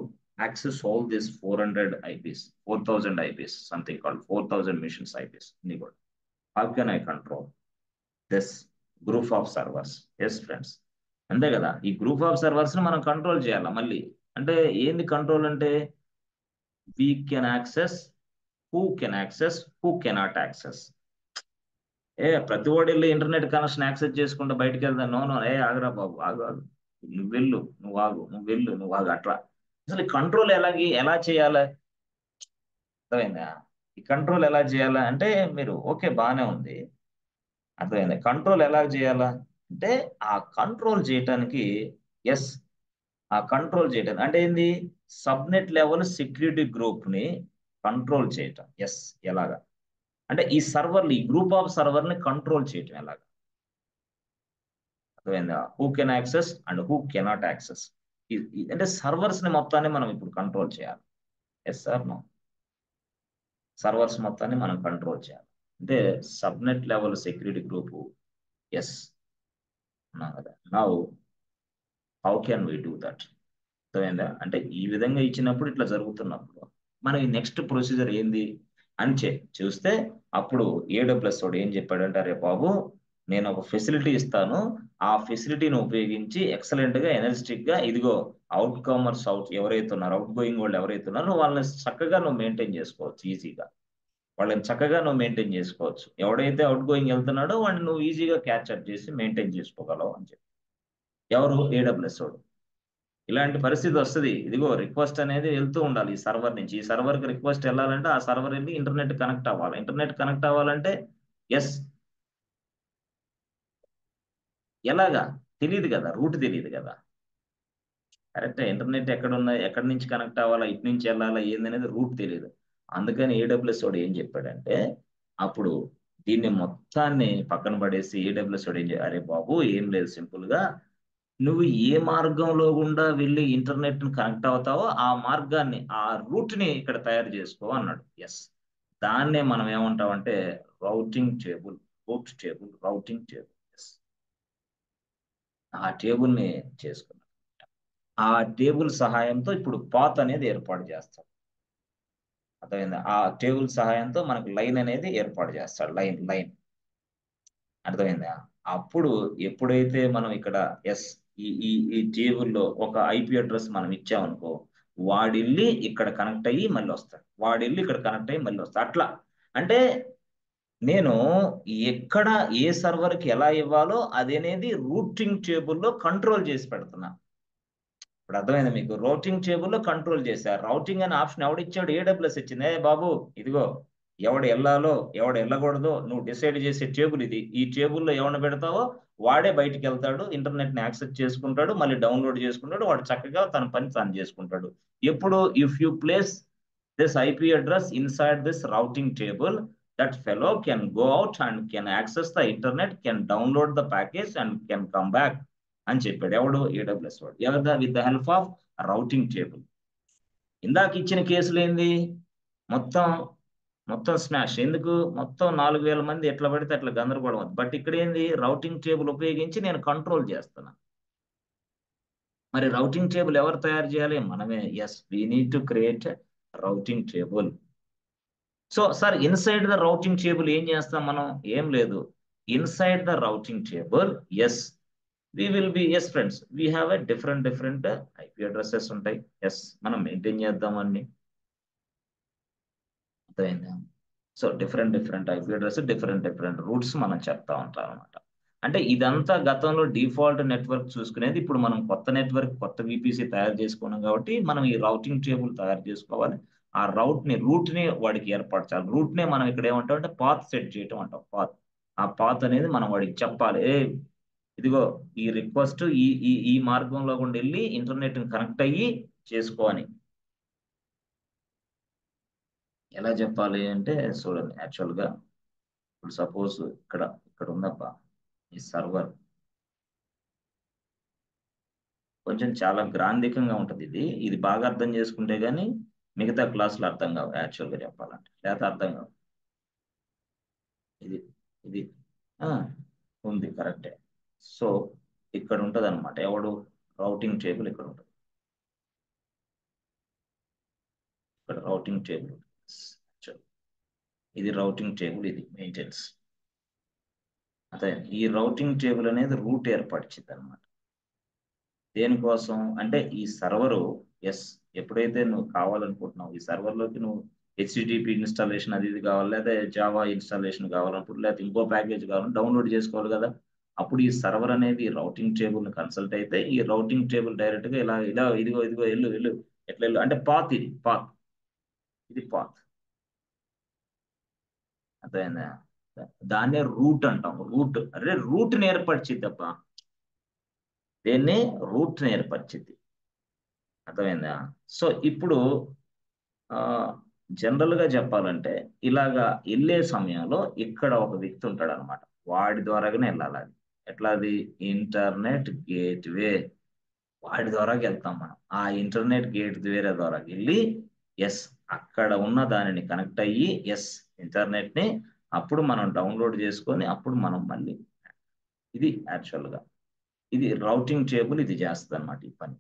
access all these 400 IPs, 4000 IPs, something called 4000 missions IPs? How can I control this group of servers? Yes, friends. అంతే కదా, ఈ గ్రూప్ ఆఫ్ సర్వర్స్ ని మనం కంట్రోల్ చేయాలా. మళ్ళీ అంటే ఏంది కంట్రోల్ అంటే we can access, who can access, who cannot access. ప్రతి వాడు వెళ్ళి ఇంటర్నెట్ కనెక్షన్ యాక్సెస్ చేసుకుంటూ బయటకు వెళ్తాను. నో ఆగరా బాబు, ఆగు ఆగు, నువ్వు వెళ్ళు, నువ్వు ఆగు, నువ్వు వెళ్ళు, నువ్వు ఆగు, అట్లా. అసలు కంట్రోల్ ఎలా చేయాలి? అర్థమైందా? ఈ కంట్రోల్ ఎలా చేయాలా అంటే మీరు ఓకే బాగానే ఉంది, అర్థమైంది. కంట్రోల్ ఎలా చేయాలా అంటే ఆ కంట్రోల్ చేయటానికి ఎస్, ఆ కంట్రోల్ చేయటం అంటే ఏంది? సబ్నెట్ లెవెల్ సెక్యూరిటీ గ్రూప్ ని కంట్రోల్ చేయటం. ఎస్, ఎలాగా అంటే ఈ సర్వర్లు, ఈ గ్రూప్ ఆఫ్ సర్వర్ ని కంట్రోల్ చేయటం ఎలాగా? అర్థమైందా? Who can access and who cannot access. అంటే సర్వర్స్ ని మొత్తాన్ని మనం ఇప్పుడు కంట్రోల్ చేయాలి. ఎస్ సార్, నో, సర్వర్స్ మొత్తాన్ని మనం కంట్రోల్ చేయాలి. అంటే subnet level security group yes కదా. Now how can we do that? అర్థమైందా? అంటే ఈ విధంగా ఇచ్చినప్పుడు, ఇట్లా జరుగుతున్నప్పుడు మనకి నెక్స్ట్ ప్రొసీజర్ ఏంది అని చూస్తే అప్పుడు AWS వాడు ఏం చెప్పాడంటే, అరే బాబు నేను ఒక ఫెసిలిటీ ఇస్తాను, ఆ ఫెసిలిటీని ఉపయోగించి ఎక్సలెంట్ గా ఎనర్జెటిక్ గా ఇదిగో అవుట్ కమర్స్, ఎవరైతే ఉన్నారో అవుట్ గోయింగ్ వాళ్ళు ఎవరైతే ఉన్నారో వాళ్ళని చక్కగా నువ్వు మెయింటైన్ చేసుకోవచ్చు. ఈజీగా వాళ్ళని చక్కగా నువ్వు మెయింటైన్ చేసుకోవచ్చు. ఎవడైతే అవుట్ గోయింగ్ వెళ్తున్నాడో వాడిని నువ్వు ఈజీగా క్యాచ్అప్ చేసి మెయింటైన్ చేసుకోగలవు అని చెప్పి. ఎవరు? AWS వాడు. ఇలాంటి పరిస్థితి వస్తుంది. ఇదిగో రిక్వెస్ట్ అనేది వెళ్తూ ఉండాలి ఈ సర్వర్ నుంచి. ఈ సర్వర్ కి రిక్వెస్ట్ వెళ్ళాలంటే ఆ సర్వర్ వెళ్ళి ఇంటర్నెట్ కనెక్ట్ అవ్వాలి. ఇంటర్నెట్ కనెక్ట్ అవ్వాలంటే ఎస్, ఎలాగా తెలియదు కదా, రూట్ తెలియదు కదా. కరెక్ట్, ఇంటర్నెట్ ఎక్కడి నుంచి కనెక్ట్ అవ్వాలా, ఇటు నుంచి వెళ్ళాలా ఏంది అనేది రూట్ తెలియదు. అందుకని AWS వాడు ఏం చెప్పాడంటే అప్పుడు దీన్ని మొత్తాన్ని పక్కన పడేసి AWS వాడు అరే బాబు ఏం లేదు, సింపుల్ గా నువ్వు ఏ మార్గంలో గుండా వెళ్ళి ఇంటర్నెట్ ని కనెక్ట్ అవుతావో ఆ మార్గాన్ని, ఆ రూట్ ని ఇక్కడ తయారు చేసుకో అన్నాడు. ఎస్, దాన్నే మనం ఏమంటామంటే routing table, routing table. Yes, ఆ టేబుల్ ని చేసుకున్నాం. ఆ టేబుల్ సహాయంతో ఇప్పుడు పాత్ అనేది ఏర్పాటు చేస్తాం. అర్థమైందా? ఆ టేబుల్ సహాయంతో మనకు లైన్ అనేది ఏర్పాటు చేస్తాడు. లైన్ అర్థమైందా? అప్పుడు ఎప్పుడైతే మనం ఇక్కడ ఎస్ ఈ టేబుల్లో ఒక IP అడ్రస్ మనం ఇచ్చామనుకో, వాడిల్లి ఇక్కడ కనెక్ట్ అయ్యి మళ్ళీ వస్తాడు, వాడిల్లి ఇక్కడ కనెక్ట్ అయ్యి మళ్ళీ వస్తాడు. అట్లా అంటే నేను ఎక్కడ ఏ సర్వర్కి ఎలా ఇవ్వాలో అది అనేది రూటింగ్ టేబుల్లో కంట్రోల్ చేసి పెడుతున్నా. ఇప్పుడు అర్థమైంది మీకు? రౌటింగ్ టేబుల్లో కంట్రోల్ చేశారు. రౌటింగ్ అనే ఆప్షన్ ఎవడిచ్చాడు? AWS ఇచ్చింది. బాబు ఇదిగో ఎవడు వెళ్ళాలో ఎవడు వెళ్ళకూడదో నువ్వు డిసైడ్ చేసే టేబుల్ ఇది. ఈ టేబుల్లో ఎవరిని పెడతావో వాడే బయటికి వెళ్తాడు, ఇంటర్నెట్ ని యాక్సెస్ చేసుకుంటాడు, మళ్ళీ డౌన్లోడ్ చేసుకుంటాడు, వాడు చక్కగా తన పని తాను చేసుకుంటాడు. ఎప్పుడు if you place this IP address inside this routing table, that fellow can go out and can access the internet, can download the package and can come back అని చెప్పాడు. ఎవడు? AWS వాడు. With the help of routing table. ఇందాక ఇచ్చిన కేసులు ఏంది? మొత్తం మొత్తం స్మాష్. ఎందుకు? మొత్తం 4000 మంది ఎట్లా పడితే అట్లా గందరగోళం అవుతుంది. బట్ ఇక్కడ ఏంది, రౌటింగ్ టేబుల్ ఉపయోగించి నేను కంట్రోల్ చేస్తున్నా. మరి రౌటింగ్ టేబుల్ ఎవరు తయారు చేయాలి? మనమే. Yes, we need to create routing table. So sir, inside the routing table ఏం చేస్తాం మనం? ఏం లేదు. Inside the routing table, yes, we will be, yes friends, we have a different IP addresses ఉంటాయి. ఎస్, మనం మెయింటైన్ చేద్దాం అన్ని. అర్థమైందా? So different IP address, different routes మనం చెప్తా ఉంటాం అనమాట. అంటే ఇదంతా గతంలో డిఫాల్ట్ నెట్వర్క్ చూసుకునేది. ఇప్పుడు మనం కొత్త నెట్వర్క్, కొత్త విపిసి తయారు చేసుకున్నాం కాబట్టి మనం ఈ రౌటింగ్ టేబుల్ తయారు చేసుకోవాలి. ఆ రూట్ ని వాడికి ఏర్పరచాలి. రూట్ నే మనం ఇక్కడ ఏమంటాం అంటే పాత్ సెట్ చేయటం అంటాం. పాత్. ఆ పాత్ అనేది మనం వాడికి చెప్పాలి. ఇదిగో ఈ రిక్వెస్ట్ ఈ ఈ ఈ మార్గంలో గుండా వెళ్ళి ఇంటర్నెట్ కనెక్ట్ అయ్యి చేసుకో అని. ఎలా చెప్పాలి అంటే చూడండి, యాక్చువల్ గా ఇప్పుడు సపోజ్ ఇక్కడ ఉందబ్బా ఈ సర్వర్. కొంచెం చాలా గ్రాంధికంగా ఉంటది ఇది. ఇది బాగా అర్థం చేసుకుంటే గానీ మిగతా క్లాసులు అర్థం కావు, యాక్చువల్ గా చెప్పాలంటే. లేకపోతే అర్థం కావు. ఇది ఇది ఆ, ఉంది, కరెక్టే. సో ఇక్కడ ఉంటది అనమాట. ఎవడు? రౌటింగ్ టేబుల్ ఇక్కడ ఉంటుంది. ఇక్కడ రౌటింగ్ టేబుల్. ఇది రౌటింగ్ టేబుల్, ఇది మెయింటెనెన్స్. అదే ఈ రౌటింగ్ టేబుల్ అనేది రూట్ ఏర్పరిచింది అనమాట. దేనికోసం అంటే ఈ సర్వరు, ఎస్, ఎప్పుడైతే నువ్వు కావాలనుకుంటున్నావు ఈ సర్వర్లోకి నువ్వు హెచ్టిటిపి ఇన్స్టాలేషన్ అది ఇది కావాలి, లేదా జావా ఇన్స్టాలేషన్ కావాలన్నప్పుడు, లేదా ఇంకో ప్యాకేజ్ కావాలని డౌన్లోడ్ చేసుకోవాలి కదా. అప్పుడు ఈ సర్వర్ అనేది రౌటింగ్ టేబుల్ ని కన్సల్ట్ అయితే ఈ రౌటింగ్ టేబుల్ డైరెక్ట్ గా ఇలా ఇలా ఇదిగో వెళ్ళు ఎట్లా వెళ్ళు అంటే పాత్, ఇది పాత్, ఇది పాత్. అర్థమైందా? దాన్నే రూట్ అంటాం. రూట్, అరే రూట్ ని ఏర్పరిచిద్దబ్బా. దేన్ని? రూట్ ని ఏర్పరిచింది. అర్థమైందా? సో ఇప్పుడు జనరల్ గా చెప్పాలంటే ఇలాగా వెళ్ళే సమయంలో ఇక్కడ ఒక వ్యక్తి ఉంటాడు అనమాట. వాడి ద్వారాగానే వెళ్ళాలి అది. ఎట్లా? అది ఇంటర్నెట్ గేట్వే. వాడి ద్వారా వెళ్తాం మనం. ఆ ఇంటర్నెట్ గేట్వే ద్వారా వెళ్ళి, ఎస్, అక్కడ ఉన్న దానిని కనెక్ట్ అయ్యి, ఎస్, ఇంటర్నెట్ ని అప్పుడు మనం డౌన్లోడ్ చేసుకొని అప్పుడు మనం మళ్ళీ, ఇది యాక్చువల్ గా ఇది రౌటింగ్ టేబుల్ ఇది చేస్తుంది అనమాట ఈ పని.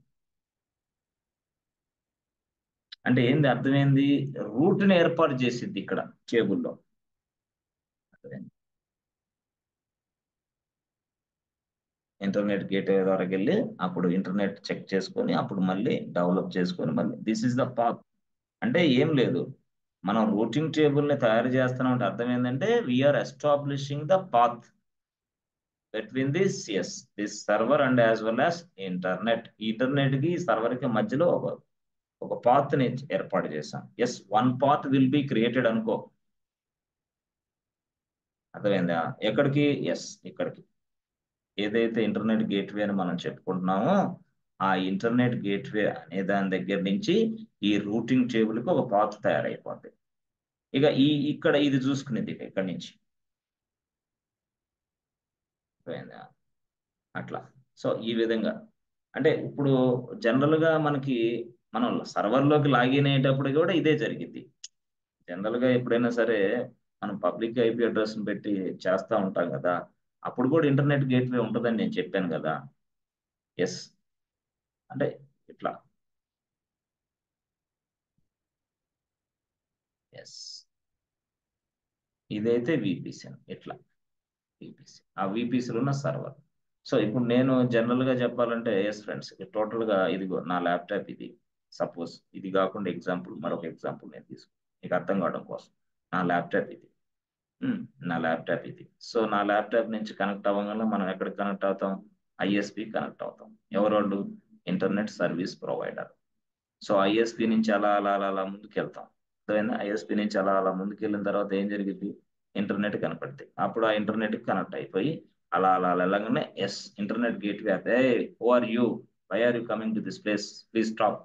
అంటే ఏంది? అర్థమైంది? రూట్ ని ఏర్పాటు చేసిద్ది ఇక్కడ టేబుల్లో. ఇంటర్నెట్ గేట్వే ద్వారా వెళ్ళి అప్పుడు ఇంటర్నెట్ చెక్ చేసుకొని అప్పుడు మళ్ళీ డెవలప్ చేసుకొని మళ్ళీ దిస్ ఇస్ ద పాత్. అంటే ఏం లేదు, మనం రూటింగ్ టేబుల్ ని తయారు చేస్తున్నాం అంటే అర్థం ఏంటంటే we are establishing the path between this server and as well as internet. Internet కి సర్వర్ కి మధ్యలో ఒక పాత్ ని ఏర్పాటు చేశాం. Yes, one path will be created అనుకో. అర్థమైందా? ఎక్కడికి? ఎస్, ఇక్కడికి. ఏదైతే ఇంటర్నెట్ గేట్వే అని మనం చెప్పుకుంటున్నామో ఆ ఇంటర్నెట్ గేట్వే అనే దాని దగ్గర నుంచి ఈ రూటింగ్ టేబుల్ కి ఒక పాత్ తయారైపోద్ది. ఇక ఇక్కడ ఇది చూసుకునేది ఇక్కడి నుంచి. అర్థమైందా? అట్లా. సో ఈ విధంగా అంటే ఇప్పుడు జనరల్ గా మనకి మనం సర్వర్లోకి లాగిన్ అయ్యేటప్పుడు కూడా ఇదే జరిగింది. జనరల్ గా ఎప్పుడైనా సరే మనం పబ్లిక్ ఐపీ అడ్రస్ పెట్టి చేస్తా ఉంటాం కదా, అప్పుడు కూడా ఇంటర్నెట్ గేట్వే ఉంటుందని నేను చెప్పాను కదా. ఎస్, అంటే ఇట్లా. ఎస్, ఇదైతే విపిసి ఇట్లా. విపిసి, ఆ విపిసిలో ఉన్న సర్వర్. సో ఇప్పుడు నేను జనరల్ గా చెప్పాలంటే, ఎస్ ఫ్రెండ్స్, టోటల్ గా ఇదిగో నా ల్యాప్టాప్ ఇది. సపోజ్ ఇది కాకుండా ఎగ్జాంపుల్, మరొక ఎగ్జాంపుల్ నేను తీసుకు మీకు అర్థం కావడం కోసం. నా ల్యాప్టాప్ ఇది. ఉమ్, నా ల్యాప్టాప్ ఇది. సో నా ల్యాప్టాప్ నుంచి కనెక్ట్ అవ్వగానే మనం ఎక్కడికి కనెక్ట్ అవుతాం? ఐఎస్పి కనెక్ట్ అవుతాం. ఎవరోళ్ళు? Internet service provider. So ISP నుంచి అలా ముందుకు వెళ్తాం. అర్థమైందా? ఐఎస్పి నుంచి అలా ముందుకు వెళ్ళిన తర్వాత ఏం జరిగింది? ఇంటర్నెట్ కనపడుతుంది. అప్పుడు ఆ ఇంటర్నెట్ కనెక్ట్ అయిపోయి అలా వెళ్ళగానే, ఎస్, ఇంటర్నెట్ గేట్వే అయితే, who are you, why are you coming to this place, please stop.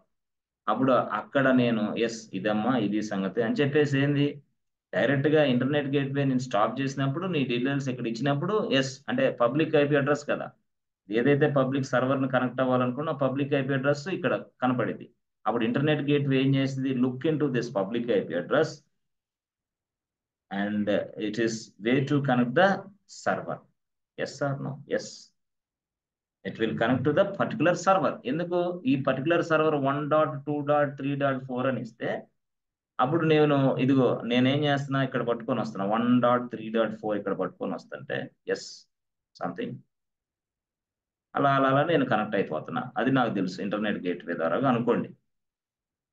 అప్పుడు అక్కడ నేను, ఎస్, ఇదమ్మా ఇది సంగతి అని చెప్పేసి ఏంది, డైరెక్ట్ గా ఇంటర్నెట్ గేట్వే నేను స్టాప్ చేసినప్పుడు నీ డీటెయిల్స్ ఇక్కడ ఇచ్చినప్పుడు, ఎస్, అంటే పబ్లిక్ ఐపీ అడ్రస్ కదా, ఏదైతే పబ్లిక్ సర్వర్ ని కనెక్ట్ అవ్వాలనుకున్నా పబ్లిక్ ఐపీ అడ్రస్ ఇక్కడ కనపడింది. అప్పుడు ఇంటర్నెట్ గేట్వే ఏం చేసింది? Look into this public IP address. and it is way to connect the server. Yes or no? Yes, it will connect to the particular server. ఎందుకు ఈ particular server 1.2.3.4 అని ఇస్తే అప్పుడు నేను ఇదిగో నేనేం చేస్తున్నా, ఇక్కడ పట్టుకొని వస్తున్నా 1.3.4 ఇక్కడ పట్టుకొని వస్తుంటే ఎస్ సంథింగ్ అలా అలా అలా నేను కనెక్ట్ అయిపోతున్నా. అది నాకు తెలుసు ఇంటర్నెట్ గేట్వే ద్వారా అనుకోండి.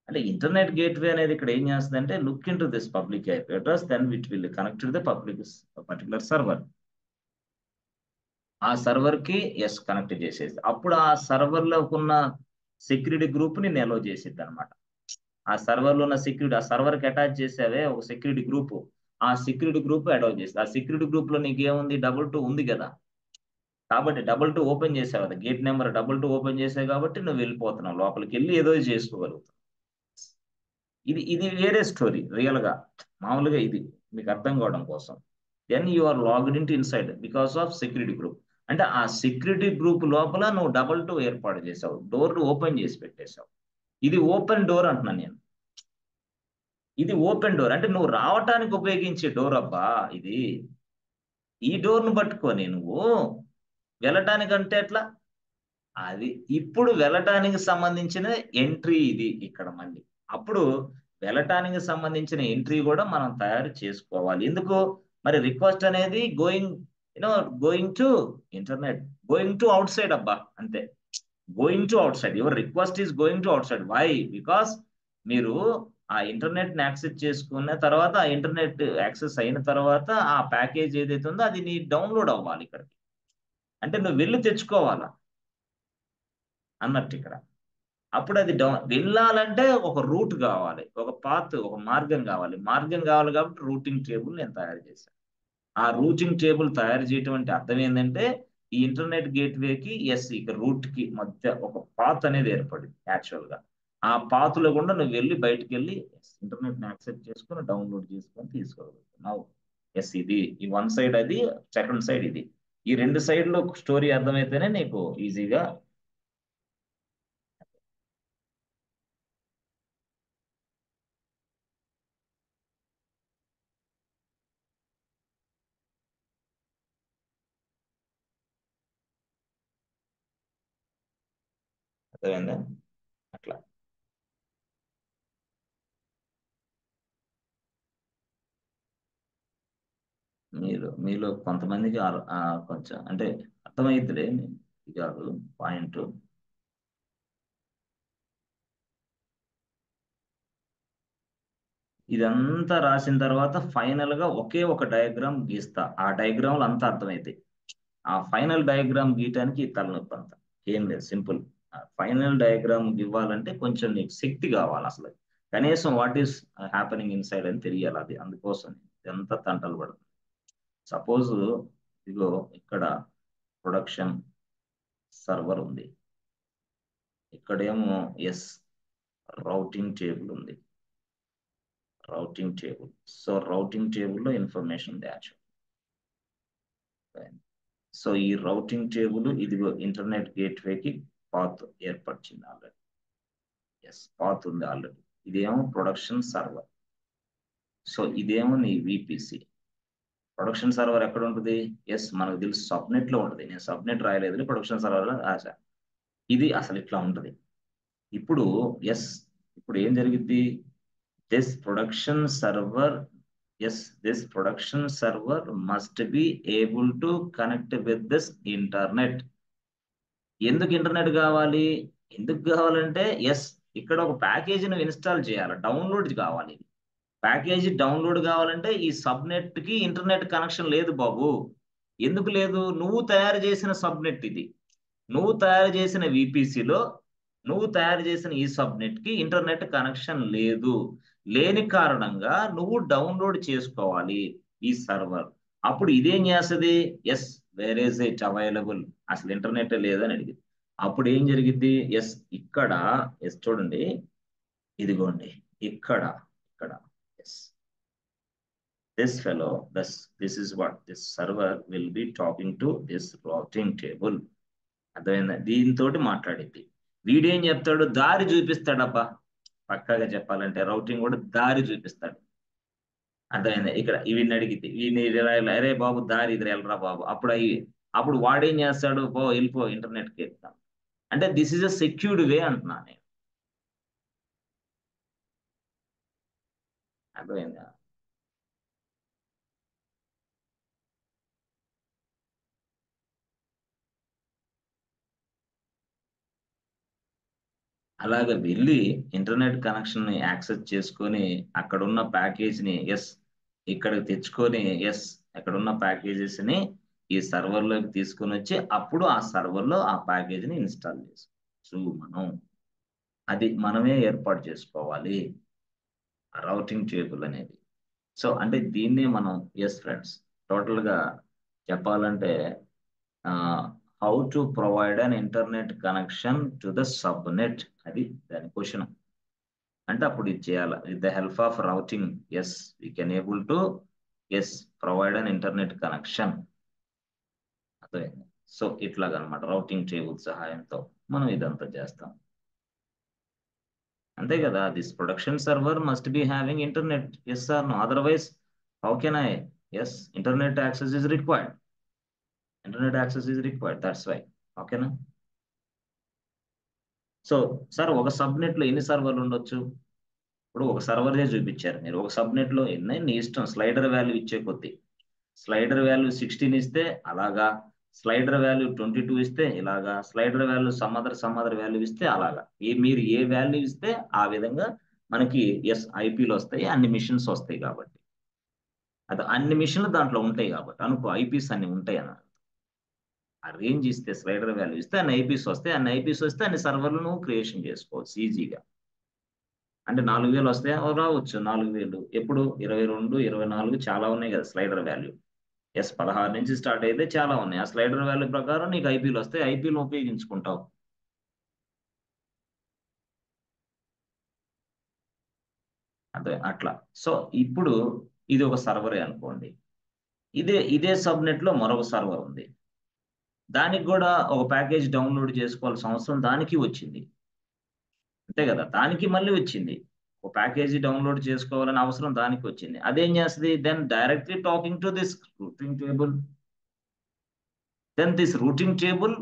అంటే ఇంటర్నెట్ గేట్వే అనేది ఇక్కడ ఏం చేస్తుంది అంటే look into this public IP address, then it will connect to the public particular server. ఆ సర్వర్ కి ఎస్ కనెక్ట్ చేసేది. అప్పుడు ఆ సర్వర్ లో ఉన్న సెక్యూరిటీ గ్రూప్ ని నిల్వ చేసేది అనమాట. ఆ సర్వర్ లో ఉన్న సెక్యూరిటీ, ఆ సర్వర్ కి అటాచ్ చేసేవే ఒక సెక్యూరిటీ గ్రూప్, ఆ సెక్యూరిటీ గ్రూప్ అటాచ్ చేస్తుంది. ఆ సెక్యూరిటీ గ్రూప్ లో నీకు ఏముంది, 22 ఉంది కదా, కాబట్టి 22 ఓపెన్ చేసావు కదా, గేట్ నెంబర్ 22 ఓపెన్ చేసావు కాబట్టి నువ్వు వెళ్ళిపోతున్నావు, లోపలికి వెళ్ళి ఏదో చేసుకోగలుగుతావు. ఇది ఇది వేరే స్టోరీ. రియల్ గా మామూలుగా ఇది మీకు అర్థం కావడం కోసం. Then you are logged in to inside because of security group. అంటే ఆ సెక్యూరిటీ గ్రూప్ లోపల నువ్వు 22 ఏర్పాటు చేసావు, డోర్ ఓపెన్ చేసి పెట్టేశావు. ఇది ఓపెన్ డోర్ అంటున్నాను నేను. ఇది ఓపెన్ డోర్ అంటే నువ్వు రావటానికి ఉపయోగించే డోర్ అబ్బా ఇది. ఈ డోర్ ను పట్టుకొని నువ్వు వెళ్ళటానికంటే ఎట్లా, అది ఇప్పుడు వెళ్ళటానికి సంబంధించిన ఎంట్రీ ఇది ఇక్కడ మళ్ళీ. అప్పుడు వెళ్ళటానికి సంబంధించిన ఎంట్రీ కూడా మనం తయారు చేసుకోవాలి. ఎందుకు మరి రిక్వెస్ట్ అనేది going to internet, going to outside అబ్బా అంతే. Going to outside, your request is going to outside. Why? Because మీరు ఆ ఇంటర్నెట్ ని యాక్సెస్ చేసుకున్న తర్వాత, ఆ ఇంటర్నెట్ యాక్సెస్ అయిన తర్వాత ఆ ప్యాకేజ్ ఏదైతే ఉందో అది నీ డౌన్లోడ్ అవ్వాలి ఇక్కడికి. అంటే నువ్వు వెళ్ళి తెచ్చుకోవాలా అన్నట్టు ఇక్కడ. అప్పుడు అది వెళ్ళాలంటే ఒక రూట్ కావాలి, ఒక పాత్, ఒక మార్గం కావాలి. మార్గం కావాలి కాబట్టి రూటింగ్ టేబుల్ నేను తయారు చేశాను. ఆ రూటింగ్ టేబుల్ తయారు చేయటం అంటే అర్థం ఏంటంటే ఈ ఇంటర్నెట్ గేట్వేకి ఎస్ ఇక రూట్ కి మధ్య ఒక పాత్ అనేది ఏర్పడింది యాక్చువల్ గా. ఆ పాత్ లో కూడా నువ్వు వెళ్ళి బయటకు వెళ్ళి ఇంటర్నెట్ ని యాక్సెప్ట్ చేసుకుని డౌన్లోడ్ చేసుకొని తీసుకోగలుగుతున్నావు. ఎస్ ఇది ఈ వన్ సైడ్, అది సెకండ్ సైడ్ ఇది. ఈ రెండు సైడ్లో స్టోరీ అర్థమైతేనే నీకు ఈజీగా అర్థమైందా. అట్లా మీలో కొంతమందికి కొంచెం అంటే అర్థమైద్దిలే, ఇది కాదు పాయింట్. ఇదంతా రాసిన తర్వాత ఫైనల్ గా ఒకే ఒక డయాగ్రామ్ గీస్తా, ఆ డయాగ్రామ్ లో అంతా అర్థమైంది. ఆ ఫైనల్ డయాగ్రామ్ గీయటానికి తలనొప్పి అంతా ఏం లేదు, సింపుల్. ఫైనల్ డయాగ్రామ్ ఇవ్వాలంటే కొంచెం నీకు శక్తి కావాలి అసలు. కనీసం వాట్ ఈస్ హ్యాపెనింగ్ ఇన్సైడ్ అని తెలియాలి. అది అందుకోసం ఇదంతా తంటలు పడుతుంది. సపోజ్ ఇదిగో ఇక్కడ ప్రొడక్షన్ సర్వర్ ఉంది, ఇక్కడేమో ఎస్ రౌటింగ్ టేబుల్ ఉంది, రౌటింగ్ టేబుల్. సో రౌటింగ్ టేబుల్లో ఇన్ఫర్మేషన్ దాచు. సో ఈ రౌటింగ్ టేబుల్ ఇదిగో ఇంటర్నెట్ గేట్వేకి పాత్ ఏర్పరిచింది ఆల్రెడీ. ఎస్ పాత్ ఉంది ఆల్రెడీ. ఇదేమో ప్రొడక్షన్ సర్వర్. సో ఇదేమో నీ విపిసి. ప్రొడక్షన్ సర్వర్ ఎక్కడ ఉంటుంది? ఎస్ మనకు తెలుసు సబ్నెట్ లో ఉంటుంది. నేను సబ్నెట్ రాయలేదు, ప్రొడక్షన్ సర్వర్ లో రాసా. ఇది అసలు ఇట్లా ఉంటుంది. ఇప్పుడు ఎస్ ఇప్పుడు ఏం జరిగింది, this production server, yes this production server must be able to connect with this internet. ఎందుకు ఇంటర్నెట్ కావాలి? ఎందుకు కావాలంటే ఎస్ ఇక్కడ ఒక ప్యాకేజీ నువ్వు ఇన్స్టాల్ చేయాలి, డౌన్లోడ్ కావాలి. ప్యాకేజీ డౌన్లోడ్ కావాలంటే ఈ సబ్నెట్ కి ఇంటర్నెట్ కనెక్షన్ లేదు బాబు. ఎందుకు లేదు? నువ్వు తయారు చేసిన సబ్నెట్ ఇది, నువ్వు తయారు చేసిన విపిసిలో నువ్వు తయారు చేసిన ఈ సబ్నెట్ కి ఇంటర్నెట్ కనెక్షన్ లేదు. లేని కారణంగా నువ్వు డౌన్లోడ్ చేసుకోవాలి ఈ సర్వర్. అప్పుడు ఇదేం చేస్తుంది? Yes where is it available, అసలు ఇంటర్నెట్ లేదని అడిగింది. అప్పుడు ఏం జరిగింది? ఎస్ ఇక్కడ ఎస్ చూడండి, ఇదిగోండి ఇక్కడ ఇక్కడ yes this fellow, this is what this server will be talking to this routing table. అర్థమైందా? దీంతో మాట్లాడింది. వీడేం చెప్తాడు? దారి చూపిస్తాడబ్బా. పక్కాగా చెప్పాలంటే రౌటింగ్ కూడా దారి చూపిస్తాడు. అర్థమైంది. ఇక్కడ వీడిని అడిగితే వీడిని అరే బాబు దారి ఇది వెళ్ళరా బాబు, అప్పుడు వాడేం చేస్తాడు, వెళ్ళిపో ఇంటర్నెట్కి వెళ్తాం. అంటే దిస్ ఈజ్ అ సెక్యూర్డ్ వే అంటున్నా నేను. అర్థమైందా? అలాగ వెళ్ళి ఇంటర్నెట్ కనెక్షన్ ని యాక్సెస్ చేసుకొని అక్కడ ఉన్న ప్యాకేజ్ ని ఇక్కడికి తెచ్చుకొని అక్కడ ఉన్న ప్యాకేజెస్ ని ఈ సర్వర్ లోకి తీసుకొని వచ్చి అప్పుడు ఆ సర్వర్ లో ఆ ప్యాకేజ్ ని ఇన్స్టాల్ చేసుకోవచ్చు మనం. అది మనమే ఏర్పాటు చేసుకోవాలి రౌటింగ్ టేబుల్ అనేది. సో అంటే దీన్నే మనం ఫ్రెండ్స్ టోటల్ గా చెప్పాలంటే how to provide an internet connection to the subnet, అది దాని క్వశ్చన్. అంటే అప్పుడు ఇది చేయాలి with the help of routing. We can able to provide an internet connection. అదే. సో ఇట్లాగనమాట రౌటింగ్ టేబుల్ సహాయంతో మనం ఇదంతా చేస్తాం. అంతే కదా, this production server must be having internet, or no, otherwise how can I internet access is required. Internet access is required, that's why. ఓకేనా? So sir ఒక సబ్నెట్ లో ఎన్ని సర్వర్లు ఉండొచ్చు? ఇప్పుడు ఒక సర్వరే చూపించారు మీరు, ఒక సబ్నెట్ లో ఎన్ని, నీ ఇష్టం, స్లైడర్ వాల్యూ ఇచ్చే కొద్దీ. స్లైడర్ వాల్యూ 16 ఇస్తే అలాగా, స్లైడర్ వాల్యూ 22 ఇస్తే ఇలాగా, slider value some other value ఇస్తే అలాగా. మీరు ఏ వాల్యూ ఇస్తే ఆ విధంగా మనకి ఐపీలు వస్తాయి, అన్ని మిషన్స్ వస్తాయి కాబట్టి. అది అన్ని మిషన్లు దాంట్లో ఉంటాయి కాబట్టి అనుకో, ఐపీస్ అన్ని ఉంటాయి అన్న. ఆ రేంజ్ ఇస్తే, స్లైడర్ వాల్యూ ఇస్తే అన్ని ఐపీస్ వస్తాయి, అన్ని ఐపీస్ వస్తే అన్ని సర్వర్లు నువ్వు క్రియేషన్ చేసుకోవచ్చు ఈజీగా. అంటే 4000 వస్తాయా? రావచ్చు 4000. ఎప్పుడు 22, 24 చాలా ఉన్నాయి కదా స్లైడర్ వాల్యూ. 16 నుంచి స్టార్ట్ అయితే చాలా ఉన్నాయి. ఆ స్లైడర్ వాల్యూ ప్రకారం నీకు ఐపీలు వస్తాయి, ఐపీలు ఉపయోగించుకుంటావు. అదే అట్లా. సో ఇప్పుడు ఇది ఒక సర్వరే అనుకోండి, ఇదే సబ్నెట్ లో మరొక సర్వర్ ఉంది, దానికి కూడా ఒక ప్యాకేజ్ డౌన్లోడ్ చేసుకోవాల్సిన అవసరం దానికి వచ్చింది. అంతే కదా, దానికి మళ్ళీ వచ్చింది ఒక ప్యాకేజీ డౌన్లోడ్ చేసుకోవాలని అవసరం దానికి వచ్చింది. అదేం చేస్తుంది, then directly talking to this routing table. Then this routing table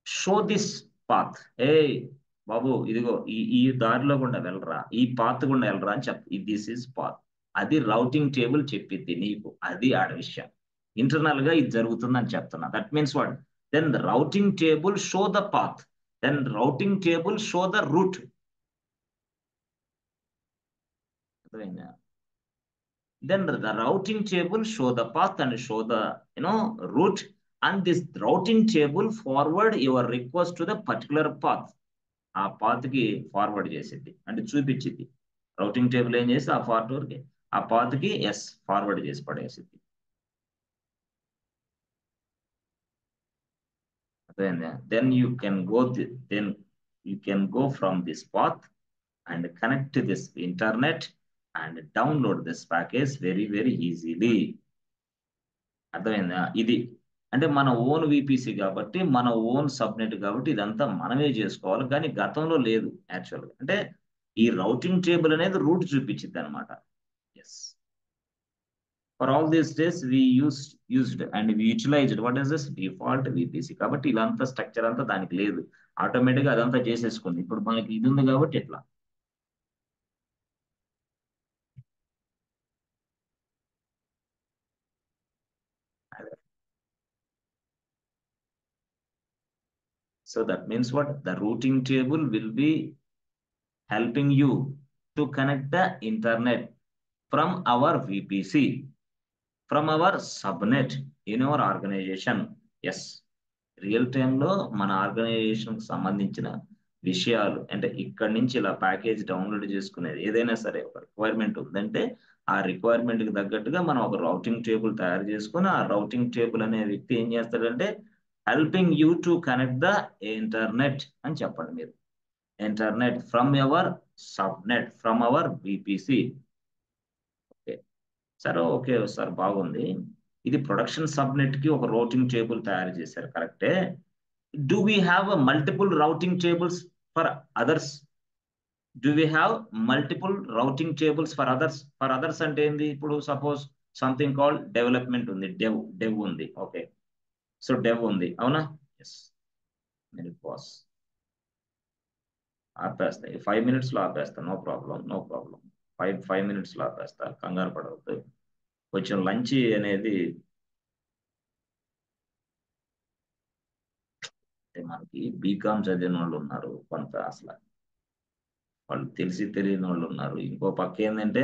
show this path. ఏ బాబు ఇదిగో ఈ దారిలో గుండా వెళ్ళరా, ఈ పాత్ గుండా వెళ్ళరా అని చెప్పి, దిస్ ఇస్ పాత్. అది రౌటింగ్ టేబుల్ చెప్పిద్ది నీకు, అది ఆడ విషయం. ఇంటర్నల్ గా ఇది జరుగుతుందని చెప్తున్నా. That means what, then the routing table show the path, then routing table show the route. Then the routing table show the path and show the route, and this routing table forward your request to the particular path. ఆ path కి forward చేసింది అంటే చూపించింది. Routing table ఏం చేసి ఆ path కి forward చేసి పడేసింది. Then you can go from this path and connect to this internet and download this package very very easily. అర్థమైందా? ఇది అంటే మన ఓన్ విపిసి కాబట్టి, మన ఓన్ సబ్నెట్ కాబట్టి ఇదంతా మనమే చేసుకోవాలి. కానీ గతంలో లేదు యాక్చువల్గా. అంటే ఈ రౌటింగ్ టేబుల్ అనేది రూట్ చూపించింది అనమాట. Yes, for all these days we used and we utilized what is this default VPC. కాబట్టి ఇలాంతా స్ట్రక్చర్ అంతా దానికి లేదు, ఆటోమేటిక్గా అదంతా చేసేసుకుంది. ఇప్పుడు మనకి ఇది ఉంది కాబట్టి ఎట్లా. So that means what? The routing table will be helping you to connect the internet from our VPC, from our subnet in our organization. Yes, real టైంలో మన ఆర్గనైజేషన్ కి సంబంధించిన విషయాలు అంటే ఇక్కడి నుంచి ఇలా ప్యాకేజ్ డౌన్లోడ్ చేసుకునేది ఏదైనా సరే ఒక రిక్వైర్మెంట్ ఉందంటే ఆ రిక్వైర్మెంట్ కి తగ్గట్టుగా మనం ఒక రౌటింగ్ టేబుల్ తయారు చేసుకుని ఆ రౌటింగ్ టేబుల్ అనే వ్యక్తి ఏం చేస్తాడంటే helping you to connect the internet అని చెప్పండి మీరు. Internet from our subnet, from our VPC. Okay sir, okay sir బాగుంది. ఇది ప్రొడక్షన్ సబ్నెట్ కి ఒక రౌటింగ్ టేబుల్ తయారు చేశారు, కరెక్టే. Do we have multiple routing tables for others? Do we have multiple routing tables for others? For others అంటే ఏంది? ఇప్పుడు సపోజ్ సంథింగ్ కాల్డ్ డెవలప్మెంట్ ఉంది, డెవ్ ఉంది. ఓకే, సో డెవ్ ఉంది, అవునా? ఎస్. నేను పాస్ ఆపేస్తా, 5 minutes లో ఆపేస్తా. No problem, no problem. 5 minutes లో ఆపేస్తా, కంగారు పడవద్దు. కొంచెం లంచ్ అనేది మనకి బీకామ్ చదివిన వాళ్ళు ఉన్నారు కొంత, అసలు వాళ్ళు తెలిసి తెలియని వాళ్ళు ఉన్నారు. ఇంకో పక్క ఏంటంటే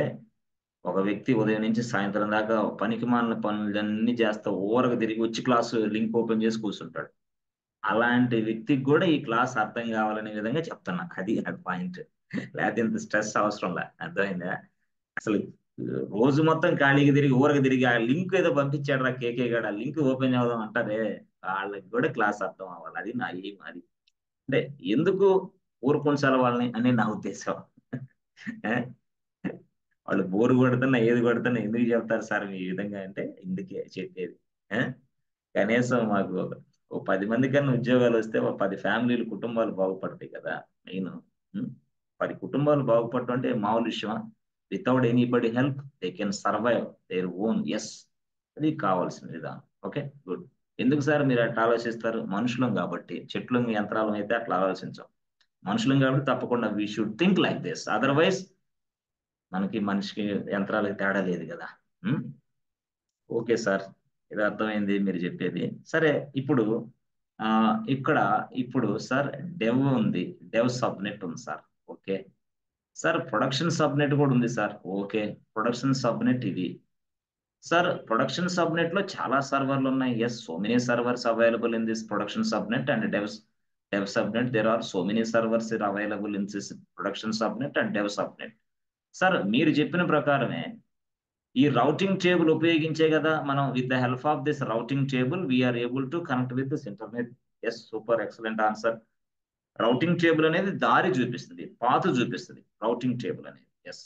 ఒక వ్యక్తి ఉదయం నుంచి సాయంత్రం దాకా పనికి మాలిన పనులన్నీ చేస్తా ఊరకు తిరిగి వచ్చి క్లాసు లింక్ ఓపెన్ చేసి కూర్చుంటాడు. అలాంటి వ్యక్తికి కూడా ఈ క్లాస్ అర్థం కావాలనే విధంగా చెప్తున్నా, అది పాయింట్. లేకపోతే ఇంత స్ట్రెస్ అవసరం లే, అర్థమైందా? అసలు రోజు మొత్తం ఖాళీకి తిరిగి ఊరకు తిరిగి ఆ లింక్ ఏదో పంపించాడు రా కేకే గడ, ఆ లింక్ ఓపెన్ అవుదాం అంటారే, వాళ్ళకి కూడా క్లాస్ అర్థం అవ్వాలి. అది నా ఎయిమ్. అది అంటే ఎందుకు ఊరుకొని సెలవాలని అని నా ఉద్దేశం. ఏ? వాళ్ళు బోరు కొడుతున్నా ఏది కొడుతున్నా ఎందుకు చెప్తారు సార్ మీ విధంగా అంటే ఇందుకే చెప్పేది. ఏ? కనీసం మాకు ఓ 10 మంది కన్నా ఉద్యోగాలు వస్తే ఓ 10 ఫ్యామిలీలు, కుటుంబాలు బాగుపడతాయి కదా మెయిన్. 10 కుటుంబాలు బాగుపడటం అంటే మామూలు విషయమా? Without anybody help they can survive their own. Yes, అది కావాల్సిన విధానం. Okay, good. ఎందుకు సార్ మీరు అట్లా ఆలోచిస్తారు? మనుషులం కాబట్టి. చెట్లు యంత్రాలం అయితే అట్లా ఆలోచించాం. మనుషులం కాబట్టి తప్పకుండా we should think like this. Otherwise మనకి మనిషికి యంత్రాలకు తేడా లేదు కదా. ఓకే సార్, ఇది అర్థమైంది మీరు చెప్పేది. సరే, ఇప్పుడు ఆ ఇక్కడ ఇప్పుడు సార్ డెవ్ ఉంది, డెవ్ సబ్నెట్ ఉంది sir. Okay sir, production subnet కూడా ఉంది సార్. ఓకే, ప్రొడక్షన్ సబ్నెట్ ఇది. సార్ ప్రొడక్షన్ సబ్నెట్ లో చాలా సర్వర్లు ఉన్నాయి. Yes, so many servers available in this production subnet and dev subnet. There are so many servers are available in this production subnet and dev subnet. Sir మీరు చెప్పిన ప్రకారమే ఈ routing table ఉపయోగించే కదా మనం, with the help of this routing table we are able to connect with this internet. Yes, super, excellent answer. Routing table అనేది దారి చూపిస్తుంది, పాత్ చూపిస్తుంది రౌటింగ్ టేబుల్ అనేది. Yes,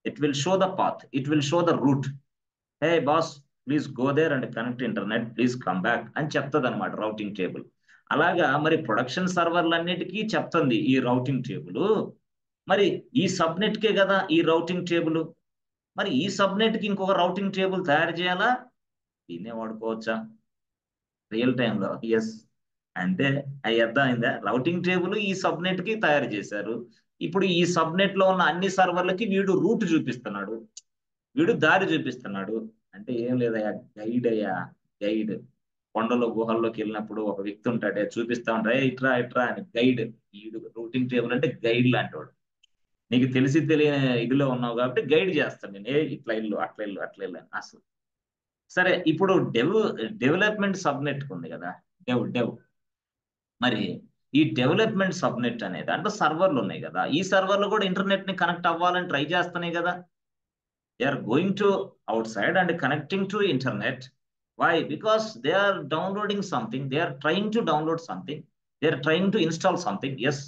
it will show the path, it will show the route. Hey boss, please go there and connect internet, please come back అని చెప్తుంది అనమాట routing table. అలాగా మరి ప్రొడక్షన్ సర్వర్లన్నిటికీ చెప్తుంది ఈ రౌటింగ్ టేబుల్. మరి ఈ సబ్నెట్ కే కదా ఈ రౌటింగ్ టేబుల్. మరి ఈ సబ్నెట్ కి ఇంకొక రౌటింగ్ టేబుల్ తయారు చేయాలా? దీన్నే వాడుకోవచ్చా రియల్ టైంలో? ఎస్, అంటే అవి అర్థమైందా? రౌటింగ్ టేబుల్ ఈ సబ్నెట్ కి తయారు చేశారు. ఇప్పుడు ఈ సబ్నెట్ లో ఉన్న అన్ని సర్వర్లకి వీడు రూట్ చూపిస్తున్నాడు, వీడు దారి చూపిస్తున్నాడు. అంటే ఏం లేదయ్యా, గైడ్ అయ్యా, గైడ్. కొండలో గుహల్లోకి వెళ్ళినప్పుడు ఒక వ్యక్తి ఉంటాడే, చూపిస్తా ఉంటాడు, ఇట్రా ఇట్రా అని, గైడ్. వీడు రూటింగ్ టేబుల్ అంటే గైడ్ లాంటి వాడు. నీకు తెలిసి తెలియని ఇదిలో ఉన్నావు కాబట్టి గైడ్ చేస్తాను నేను, ఇట్లా ఇల్లు అట్లా ఇల్లు అట్లా ఇల్లు అని అసలు. సరే, ఇప్పుడు డెవలప్మెంట్ సబ్నెట్ ఉంది కదా, డెవ్. మరి ఈ డెవలప్మెంట్ సబ్నెట్ అనేది అంటే సర్వర్లు ఉన్నాయి కదా, ఈ సర్వర్లు కూడా ఇంటర్నెట్ ని కనెక్ట్ అవ్వాలని ట్రై చేస్తున్నాయి కదా. They are going to outside and connecting to internet. Why? Because they are downloading something, they are trying to download something, they are trying to install something. Yes,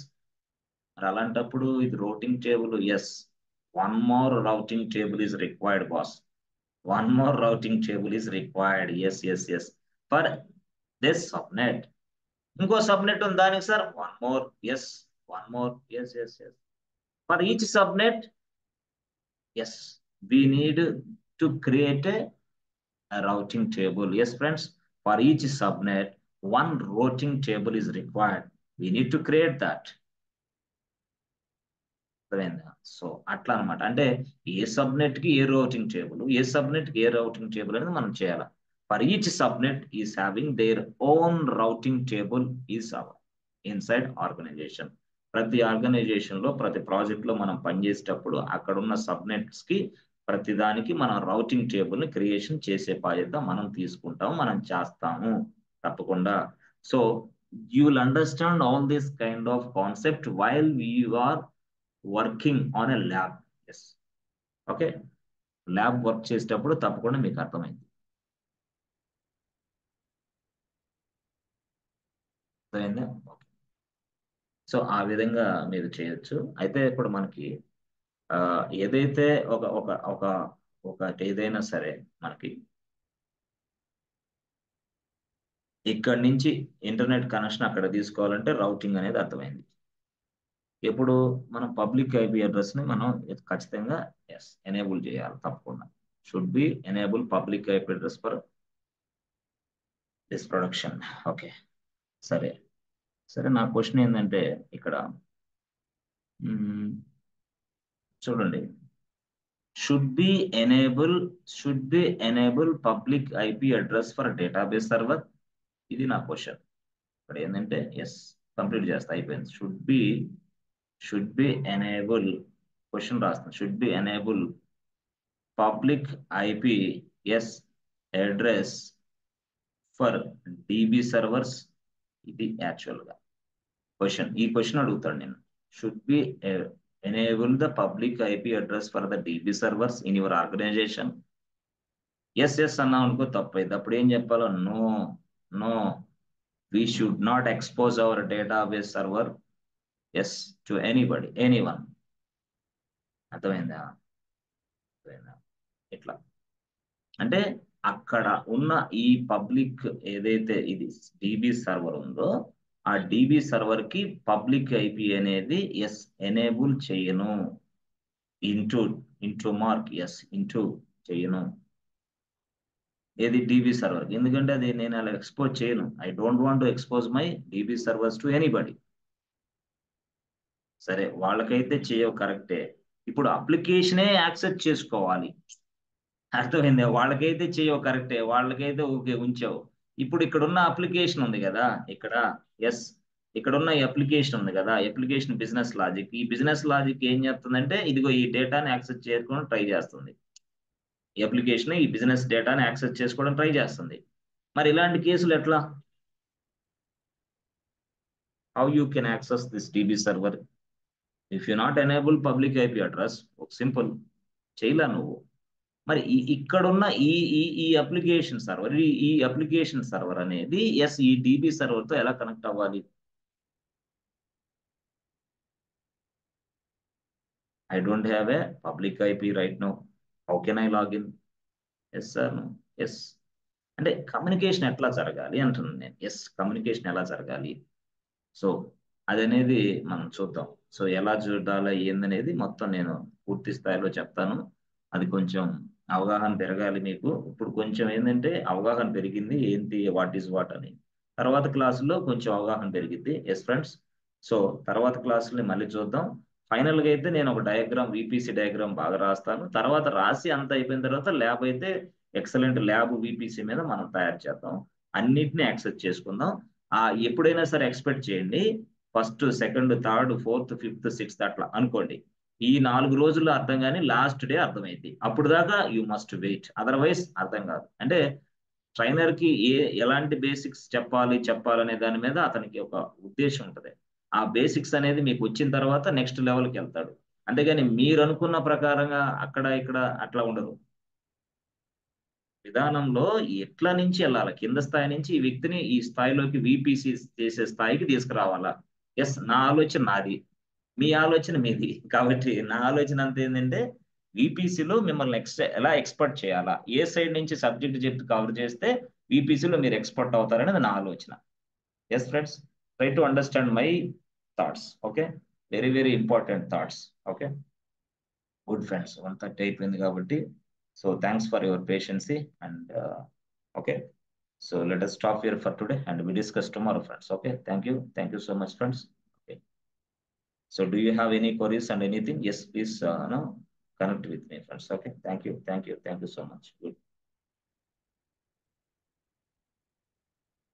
మరి అలాంటప్పుడు ఇది routing table. Yes, one more routing table is required boss. One more routing table is required. Yes yes yes, for this subnet. ఇంకో subnet ఉంది దానికి sir, one more. Yes, one more. Yes yes yes, for each subnet. Yes, we need to create a routing table. Yes friends, for each subnet one routing table is required. We need to create that. So అట్లా అనమాట. అంటే ఏ subnet కి ఏ routing table, ఏ subnet కి ఏ routing table అనేది మనం చేయాలి. For each subnet is having their own routing table is our inside organization. ప్రతి ఆర్గనైజేషన్ లో, ప్రతి ప్రాజెక్ట్ లో మనం పనిచేసేటప్పుడు అక్కడ ఉన్న సబ్నెట్స్ కి ప్రతి దానికి మనం రౌటింగ్ టేబుల్ ని క్రియేషన్ చేసే బాధ్యత మనం తీసుకుంటాము, మనం చేస్తాము తప్పకుండా. So you will understand all this kind of concept while we are working on a lab. Yes, okay, lab work చేసేటప్పుడు తప్పకుండా మీకు అర్థమైంది. అర్థమైందా? సో ఆ విధంగా మీరు చేయొచ్చు. అయితే ఇప్పుడు మనకి ఏదైతే ఒక ఒక ఒక ఒకటి ఏదైనా సరే మనకి ఇక్కడి నుంచి ఇంటర్నెట్ కనెక్షన్ అక్కడ తీసుకోవాలంటే రౌటింగ్ అనేది అర్థమైంది. ఎప్పుడు మనం పబ్లిక్ ఐపీ అడ్రస్ ని మనం ఖచ్చితంగా ఎనేబుల్ చేయాలి తప్పకుండా. Should be enable public IP address for this production. Okay, సరే సరే. నా క్వశ్చన్ ఏంటంటే ఇక్కడ చూడండి, should be enable public IP address for database server. ఇది నా క్వశ్చన్. ఇక్కడ ఏంటంటే కంప్లీట్ చేస్తా, అయిపోయింది. షుడ్ బి ఎనేబుల్, క్వశ్చన్ రాస్తాను. Should be enable public IP address for dB servers. ఇది యాక్చువల్ గా క్వశ్చన్. ఈ క్వశ్చన్ అడుగుతాడు నేను. Should be enable the public IP address for the dB servers in your organization. Yes అన్నాం అనుకో తప్పైంది. అప్పుడు ఏం చెప్పాలో, no we should not expose our database server to anyone. అర్థమైందా? ఇట్లా అంటే అక్కడ ఉన్న ఈ పబ్లిక్ ఏదైతే ఇది డిబి సర్వర్ ఉందో, ఆ డిబి సర్వర్ కి పబ్లిక్ ఐపీ అనేది ఎనేబుల్ చేయను. ఇంటూ మార్క్ ఇంటూ చేయను ఏది డిబి సర్వర్. ఎందుకంటే అది నేను అలా ఎక్స్పోజ్ చేయను. I don't want to expose my dB servers to anybody. సరే, వాళ్ళకైతే చేయవు, కరెక్టే. ఇప్పుడు అప్లికేషనే యాక్సెప్ట్ చేసుకోవాలి. అర్థమైంది? వాళ్ళకైతే చేయవు, కరెక్టే. వాళ్ళకైతే ఓకే ఉంచావు. ఇప్పుడు ఇక్కడ ఉన్న అప్లికేషన్ ఉంది కదా, ఇక్కడ ఉన్న అప్లికేషన్ ఉంది కదా, అప్లికేషన్ బిజినెస్ లాజిక్. ఈ బిజినెస్ లాజిక్ ఏం చేస్తుందంటే, ఇదిగో ఈ డేటాని యాక్సెస్ చేసుకోవడం ట్రై చేస్తుంది. ఈ అప్లికేషన్ ఈ బిజినెస్ డేటాని యాక్సెస్ చేసుకోవడం ట్రై చేస్తుంది. మరి ఇలాంటి కేసులు ఎట్లా? How you can access this dB server if you not enable public IP address? Simple, చేయలా నువ్వు. మరి ఇక్కడున్న ఈ అప్లికేషన్ సర్వర్, ఈ అప్లికేషన్ సర్వర్ అనేది ఈ డిబి సర్వర్ తో ఎలా కనెక్ట్ అవ్వాలి? I don't have a public IP right now. How can I login? Sir అంటే కమ్యూనికేషన్ ఎట్లా జరగాలి అంటున్నాను నేను. కమ్యూనికేషన్ ఎలా జరగాలి? సో అదనేది మనం చూద్దాం. సో ఎలా చూడాలి ఏందనేది మొత్తం నేను పూర్తి స్థాయిలో చెప్తాను. అది కొంచెం అవగాహన పెరగాలి మీకు. ఇప్పుడు కొంచెం ఏంటంటే అవగాహన పెరిగింది, ఏంటి వాట్ ఈస్ వాట్ అని. తర్వాత క్లాసులో కొంచెం అవగాహన పెరిగింది. ఫ్రెండ్స్, సో తర్వాత క్లాసుని మళ్ళీ చూద్దాం. ఫైనల్ గా అయితే నేను ఒక డయాగ్రామ్, విపిసి డయాగ్రామ్ బాగా రాస్తాను. తర్వాత రాసి అంత అయిపోయిన తర్వాత ల్యాబ్ అయితే ఎక్సలెంట్ ల్యాబ్ విపిసి మీద మనం తయారు చేద్దాం. అన్నిటిని యాక్సెస్ చేసుకుందాం. ఎప్పుడైనా సరే ఎక్స్పెక్ట్ చేయండి, first, second, third, fourth, fifth, sixth అట్లా అనుకోండి. ఈ 4 రోజుల్లో అర్థం కానీ లాస్ట్ డే అర్థమైంది. అప్పుడు దాకా యూ మస్ట్ వెయిట్, అదర్వైజ్ అర్థం కాదు. అంటే ట్రైనర్ కి ఎలాంటి బేసిక్స్ చెప్పాలనే దాని మీద అతనికి ఒక ఉద్దేశం ఉంటుంది. ఆ బేసిక్స్ అనేది మీకు వచ్చిన తర్వాత నెక్స్ట్ లెవెల్కి వెళ్తాడు. అంతేగాని మీరు అనుకున్న ప్రకారంగా అక్కడ ఇక్కడ అట్లా ఉండదు. విధానంలో ఎట్లా నుంచి వెళ్ళాలి, కింద స్థాయి నుంచి ఈ వ్యక్తిని ఈ స్థాయిలోకి విపిసి చేసే స్థాయికి తీసుకురావాలా. నా ఆలోచన నాది, మీ ఆలోచన మీది. కాబట్టి నా ఆలోచన అంత ఏంటంటే, విపిసిలో మిమ్మల్ని ఎలా ఎక్స్పర్ట్ చేయాలా, ఏ సైడ్ నుంచి సబ్జెక్ట్ చెప్తూ కవర్ చేస్తే విపిసిలో మీరు ఎక్స్పర్ట్ అవుతారనేది నా ఆలోచన. Friends, try to understand my thoughts. Okay, very very important thoughts. Okay, good friends. 1:30 అయిపోయింది కాబట్టి, so thanks for your patience and okay, so let us stop here for today and we discuss tomorrow, friends. Okay, thank you so much, friends. Okay, so do you have any queries and anything? Yes, please, connect with me, friends. Okay, thank you so much. Good.